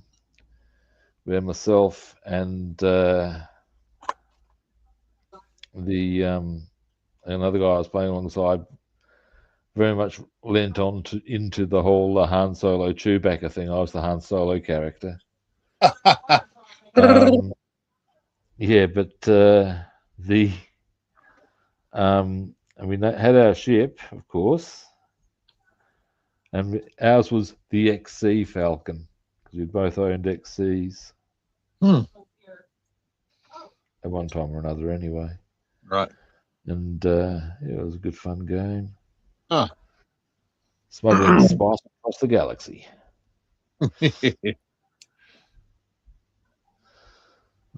where myself and the another guy I was playing alongside very much lent on into the whole Han Solo Chewbacca thing. I was the Han Solo character. Yeah, but and we had our ship, of course, and ours was the XC Falcon because we both owned XCs at one time or another, anyway. Right. And yeah, it was a good fun game. Huh. Smuggling spice across the galaxy.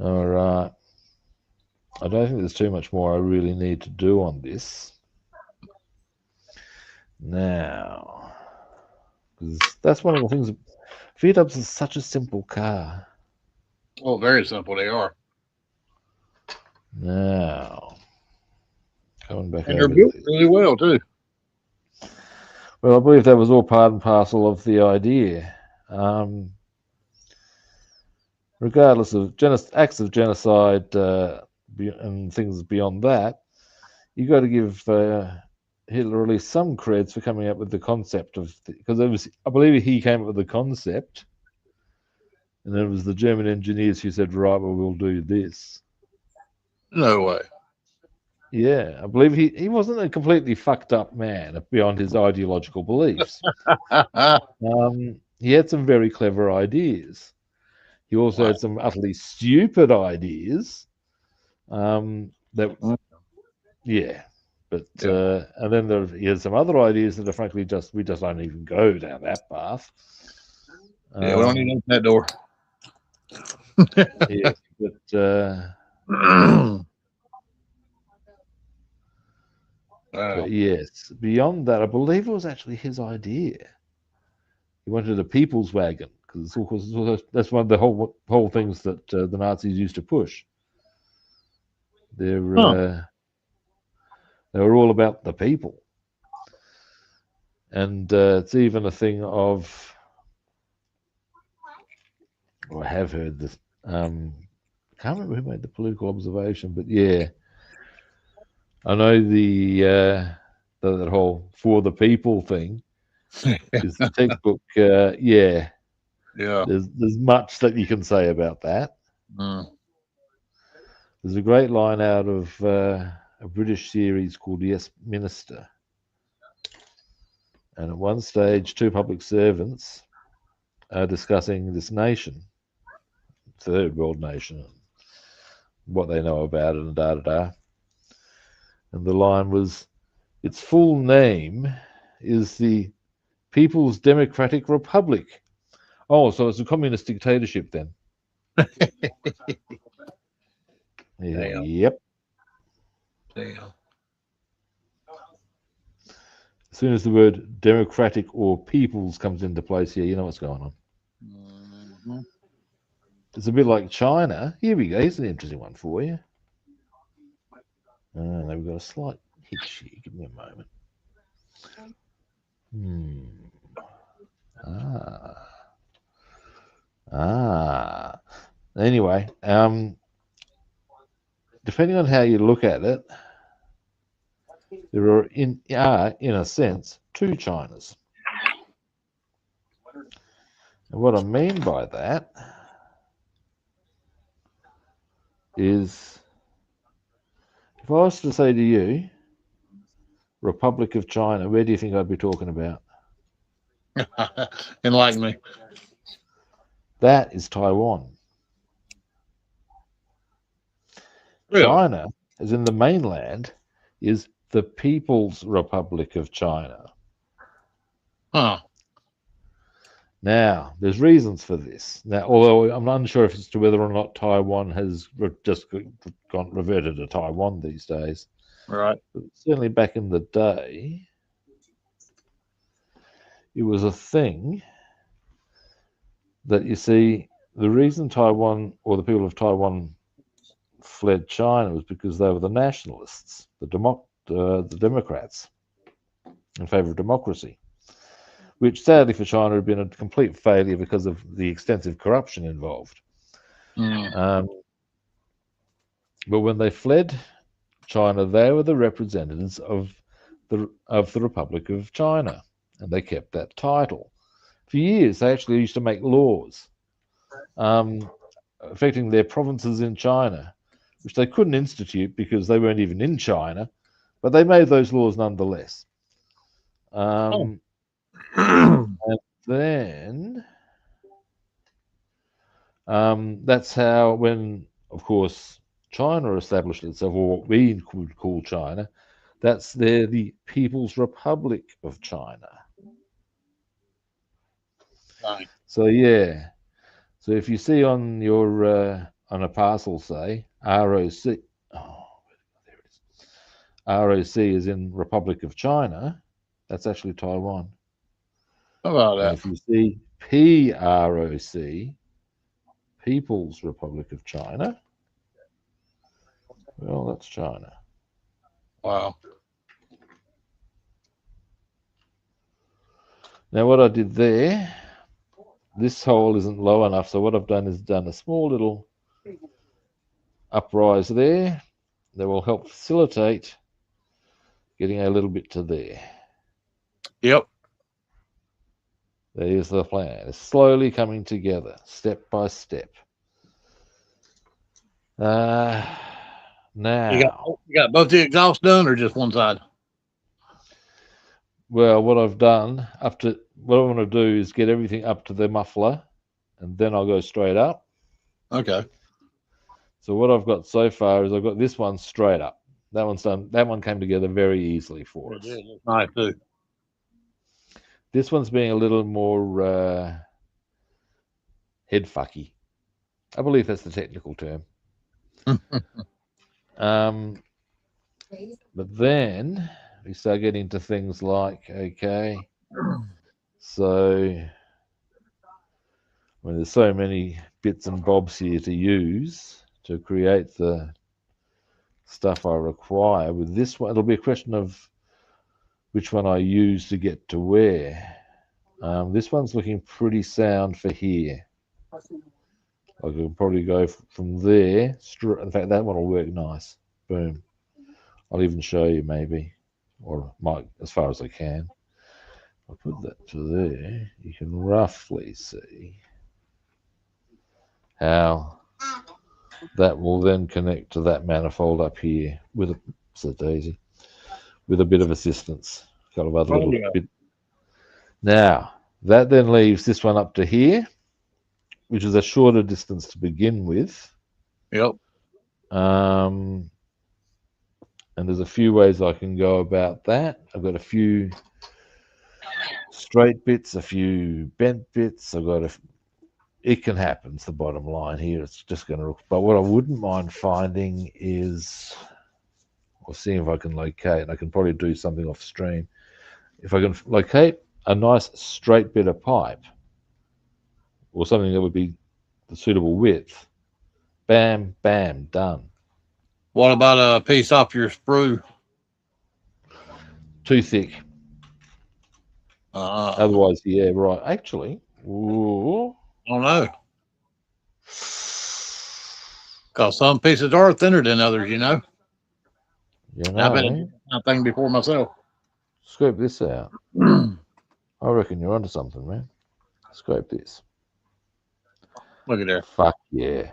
All right. I don't think there's too much more I really need to do on this. Now, because that's one of the things. V-dubs is such a simple car. Oh, very simple they are. Now, coming back And they're over built this. really well too. Well, I believe that was all part and parcel of the idea. Regardless of acts of genocide and things beyond that, you got to give Hitler at least some creds for coming up with the concept of, because I believe he came up with the concept, and then it was the German engineers who said, right, well, we'll do this. No way. Yeah, I believe he wasn't a completely fucked up man beyond his ideological beliefs. He had some very clever ideas. He also had some utterly stupid ideas. Yeah, but and then he had some other ideas that are frankly we just don't even go down that path. Yeah, we don't need to open that door. Yeah, but yes, beyond that, I believe it was actually his idea. He wanted a people's wagon because that's one of the whole things that the Nazis used to push. They were all about the people, and it's even a thing of. Well, I have heard this. I can't remember who made the political observation, but yeah, I know that whole "for the people" thing is the textbook. Yeah. There's much that you can say about that. There's a great line out of a British series called Yes, Minister. And at one stage, two public servants are discussing this nation, third world nation, what they know about it, and da da da. And the line was, its full name is the People's Democratic Republic. Oh, so it's a communist dictatorship then. Yeah, yep. Damn. As soon as the word democratic or people's comes into place here, you know what's going on. It's a bit like China. Here we go. Here's an interesting one for you. Now we've got a slight hitch here. Give me a moment. Anyway, depending on how you look at it, there are in a sense two Chinas. And what I mean by that is, if I was to say to you, Republic of China, where do you think I'd be talking about? Enlighten me. That is Taiwan. Really? China, as in the mainland, is the People's Republic of China. Now, there's reasons for this. Now, although I'm unsure as to whether or not Taiwan has just reverted to Taiwan these days. Right. But certainly back in the day, it was a thing that, you see, the reason Taiwan or the people of Taiwan fled China was because they were the nationalists, the Democrats, in favor of democracy, which sadly for China had been a complete failure because of the extensive corruption involved. But when they fled China, they were the representatives of of the Republic of China, and they kept that title. For years, they actually used to make laws affecting their provinces in China, which they couldn't institute because they weren't even in China, but they made those laws nonetheless. And then that's how, when, of course, China established itself, or what we could call China, that's the People's Republic of China. Right. So yeah, so if you see on your on a parcel, say ROC, oh, there it is. ROC is in Republic of China. That's actually Taiwan. How about And that? if you see PROC, People's Republic of China, well, that's China. Wow. Now, what I did there, this hole isn't low enough, so what I've done is done a small little uprise there that will help facilitate getting a little bit to there. Yep. There's the plan. It's slowly coming together, step by step. Now, You got both the exhaust done or just one side? well, what I've done what I want to do is get everything up to the muffler, and then I'll go straight up. Okay. So what I've got so far is I've got this one straight up. That one's done. That one came together very easily for us. Nice too. This one's being a little more head fucky. I believe that's the technical term. But then we start getting to things like, okay, so when there's so many bits and bobs here to use to create the stuff I require, with this one, it'll be a question of which one I use to get to where. This one's looking pretty sound for here. I could probably go from there. In fact, that one will work nice. Boom. I'll even show you maybe, or might as far as I can. I'll put that to there. You can roughly see how that will then connect to that manifold up here with with a bit of assistance. A couple of other little bit. Now that then leaves this one up to here, which is a shorter distance to begin with. Yep. And there's a few ways I can go about that. I've got a few straight bits, a few bent bits. It can happen. It's the bottom line here. It's just going to. But what I wouldn't mind finding is, or seeing if I can locate. I can probably do something off stream. If I can locate a nice straight bit of pipe, or something that would be the suitable width. Bam, bam, done. What about a piece off your sprue? Too thick. Uh, Otherwise, yeah, right. Actually, ooh. I don't know. Because some pieces are thinner than others, you know. You I've been know, a thing before myself. scope this out. I reckon you're onto something, man. Scope this. Look at there. Fuck yeah.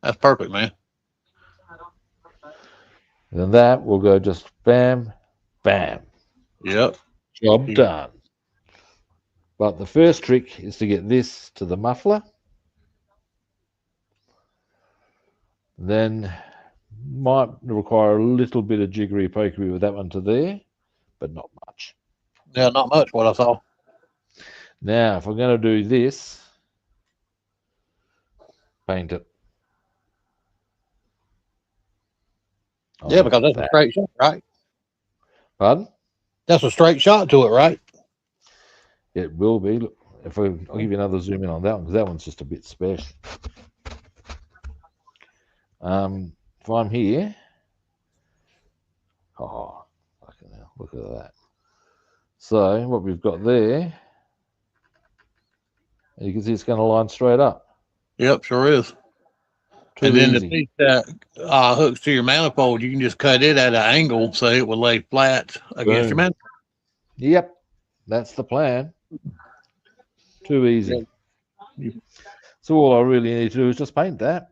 That's perfect, man. And then that will go just bam, bam. Yep. Job done. But the first trick is to get this to the muffler. Then might require a little bit of jiggery pokery with that one to there, but not much. Yeah, not much what I saw. Now, if I'm going to do this, paint it. Yeah, because that's a straight shot, right? Pardon? That's a straight shot to it, right? It will be. Look, I'll give you another zoom in on that one, because that one's just a bit special. If I'm here, oh, fucking hell, look at that. So what we've got there, you can see it's going to line straight up. Yep, sure is. Too And then the easy. piece that hooks to your manifold, you can just cut it at an angle so it will lay flat against your Boom. manifold. Yep, that's the plan. Too easy. So all I really need to do is just paint that.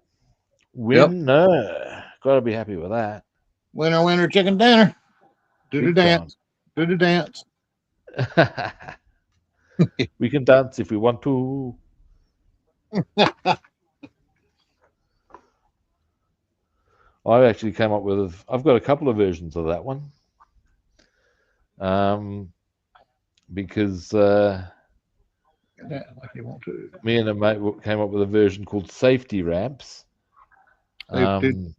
Winner. Got to be happy with that. Winner, winner, chicken dinner. Do the Big dance. Do the dance. time. We can dance if we want to. I actually came up with. I've got a couple of versions of that one. Because Like you want to. me and a mate came up with a version called safety ramps. Safety.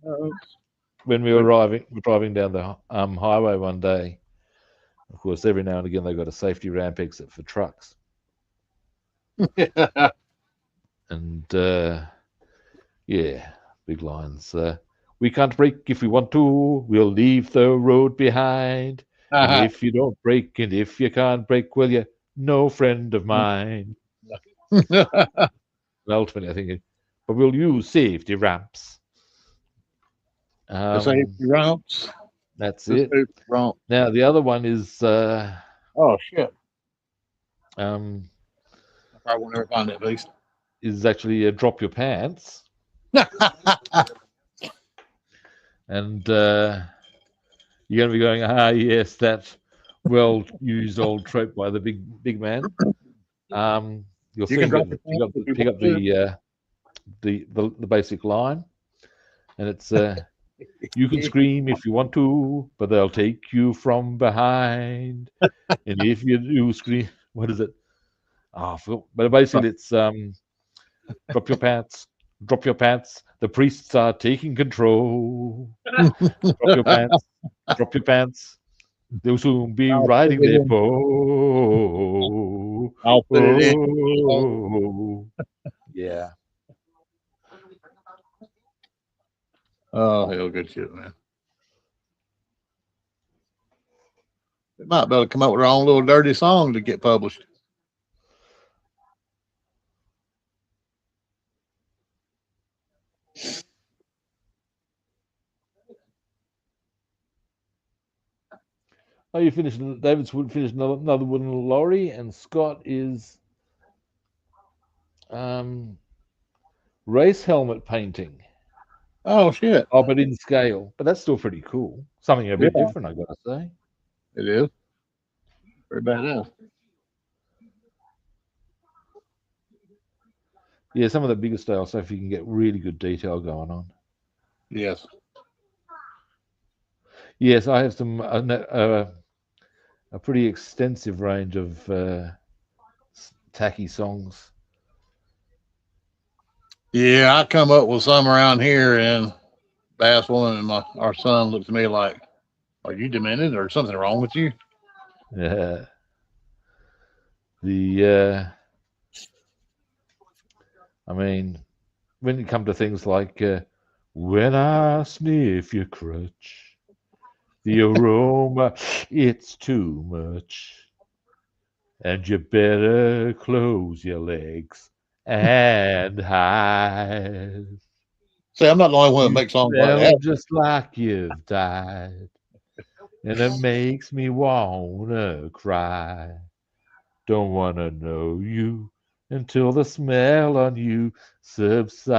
When we were driving down the highway one day, of course, every now and again they've got a safety ramp exit for trucks. And yeah, big lines. We can't brake if we want to. We'll leave the road behind. And if you don't brake and if you can't brake, well, you're no friend of mine. And ultimately, I think, but we'll use safety ramps. The safety ramps. That's The it. safety ramp. Now the other one is Oh shit! um, I will never find it, at least. is actually drop your pants. And you're going to be going, yes, that well-used old trope by the big man. You'll You can drop pick up the basic line, and it's you can scream if you want to, but they'll take you from behind. And if you do scream, what is it? Oh, I forgot. But basically, it's drop your pants. Drop your pants. The priests are taking control. Drop your pants. Drop your pants. They'll soon be riding their pole. I'll put it in. Oh, yeah. Oh, hell, good shit, man. They might be able to come up with their own little dirty song to get published. Oh, you finished. David's finished another wooden lorry, and Scott is race helmet painting. Oh shit! Oh, but in scale. But that's still pretty cool. Something a bit Yeah. different, I gotta say. It is. Very badass. Yeah, some of the bigger style stuff you can get really good detail going on. Yes. Yes, I have some a pretty extensive range of tacky songs. Yeah, I come up with some around here, and Bassman and our son looks at me like, "Are you demented or something wrong with you?" Yeah. I mean, when you come to things like when I sniff your crutch, the aroma, it's too much. And you better close your legs and hide. See, I'm not the only one that You makes songs like smell that. just like you've died. And it makes me wanna cry. Don't wanna know you until the smell on you subsides.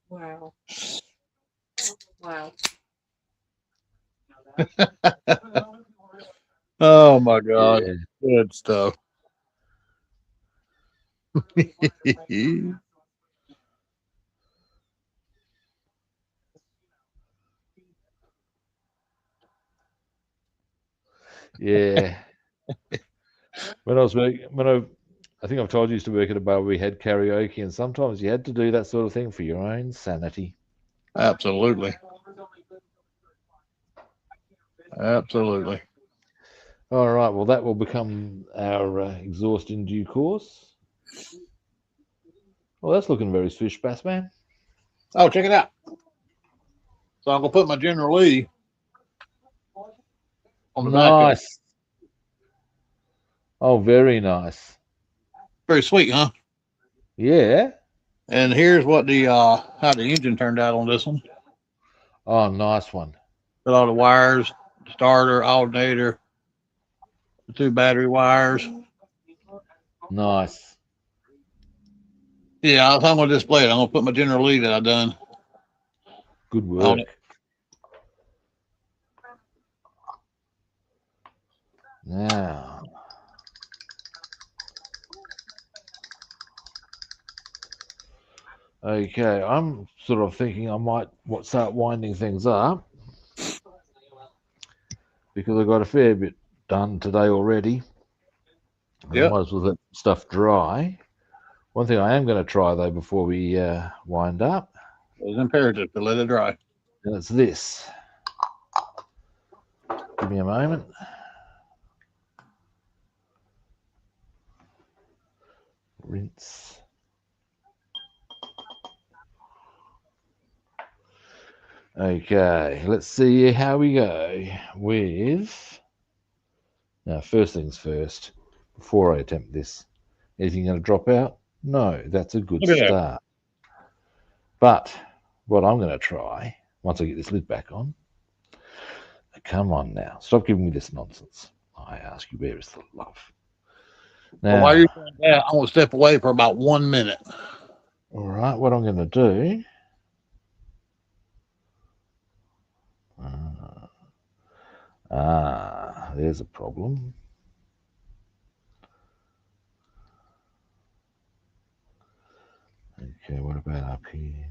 Wow. Wow. Oh my god, Yeah. good stuff. Yeah. When I was working, I think I've told you, used to work at a bar, we had karaoke, and sometimes you had to do that sort of thing for your own sanity. Absolutely. Absolutely. All right, well, that will become our exhaust in due course. Well, that's looking very swish, Bassman. Oh, check it out. So I'm gonna put my General Lee on the back of it. Nice. Oh, very nice. Very sweet, huh? Yeah. And here's what the how the engine turned out on this one. Oh, nice one. Got all the wires, starter, alternator, the 2 battery wires. Nice. Yeah, I'm gonna display it. I'm gonna put my general lead that I done Good on it. work. Now, okay, I'm sort of thinking I might start winding things up because I got a fair bit done today already. I Yep. might as well let stuff dry. One thing I am going to try though before we wind up, It was imperative to let it dry. and it's this. Give me a moment. Rinse. Okay, let's see how we go with. Now, first things first, before I attempt this, anything going to drop out? No, that's a good Look at that. start. But what I'm going to try, once I get this lid back on, come on now, stop giving me this nonsense. I ask you, where is the love? Well, while Now, you're doing that, I'm gonna step away for about 1 minute. all right, what I'm going to do. There's a problem. Okay, what about up here?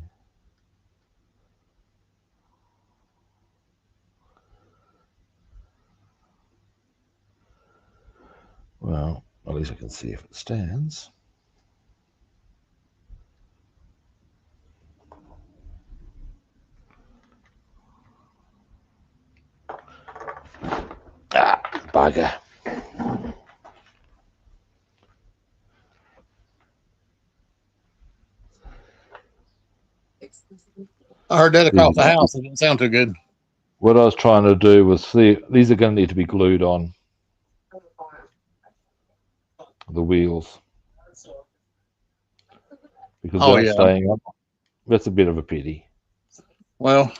Well, at least I can see if it stands. Ah, bugger. I heard that across the house. It didn't sound too good. What I was trying to do was see, these are going to need to be glued on, the wheels, because Oh they're not yeah. staying up. That's a bit of a pity. Well,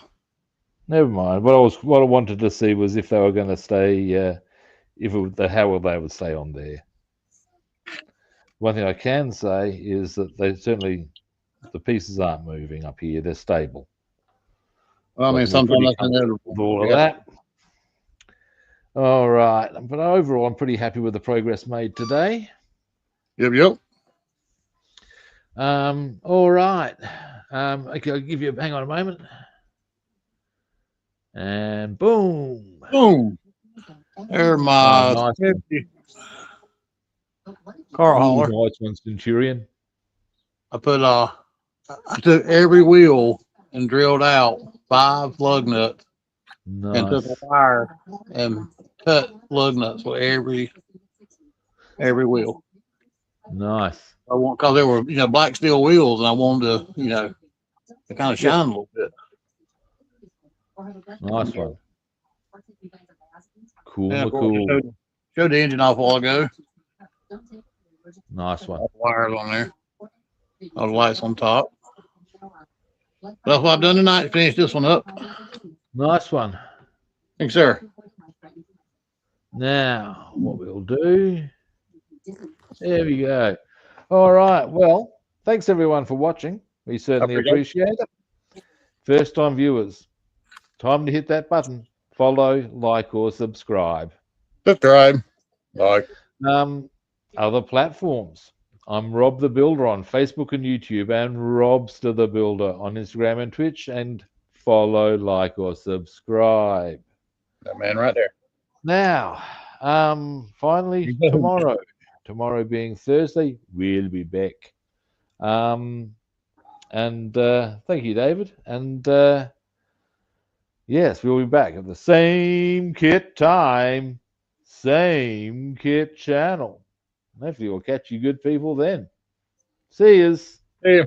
Never mind. What I wanted to see was if they were going to stay, how well they would stay on there. One thing I can say is that the pieces aren't moving up here. They're stable. well, I So I mean, can be pretty sometimes that's comfortable inevitable. with all of Yeah. that. All right, but overall, I'm pretty happy with the progress made today. Yep. All right. Okay, I'll give you. Hang on a moment. And boom. Boom. There's Oh, my nice. 50 car Ooh, hauler. nice one, Centurion. I took every wheel and drilled out 5 lug nuts and took a Nice. wire and cut lug nuts with every wheel. Nice. I want because they were black steel wheels, and I wanted to kind of shine a little bit. Nice one. Cool, And of course, cool. showed the engine off a while ago. Nice one. All the wires on there, all the lights on top. That's what I've done tonight to finish this one up. Nice one. Thanks, sir. Now, what we'll do. There we go. All right. Well, thanks everyone for watching. We certainly appreciate it. First time viewers, time to hit that button. Follow, like, or subscribe. Subscribe. Like. Other platforms. I'm Rob the Builder on Facebook and YouTube, and Robster the Builder on Instagram and Twitch. And follow, like, or subscribe. That man right there. Now, finally, tomorrow being Thursday, we'll be back. And thank you, David. And yes, we'll be back at the same kit time, same kit channel. Hopefully, we'll catch you good people then. See yous. See ya.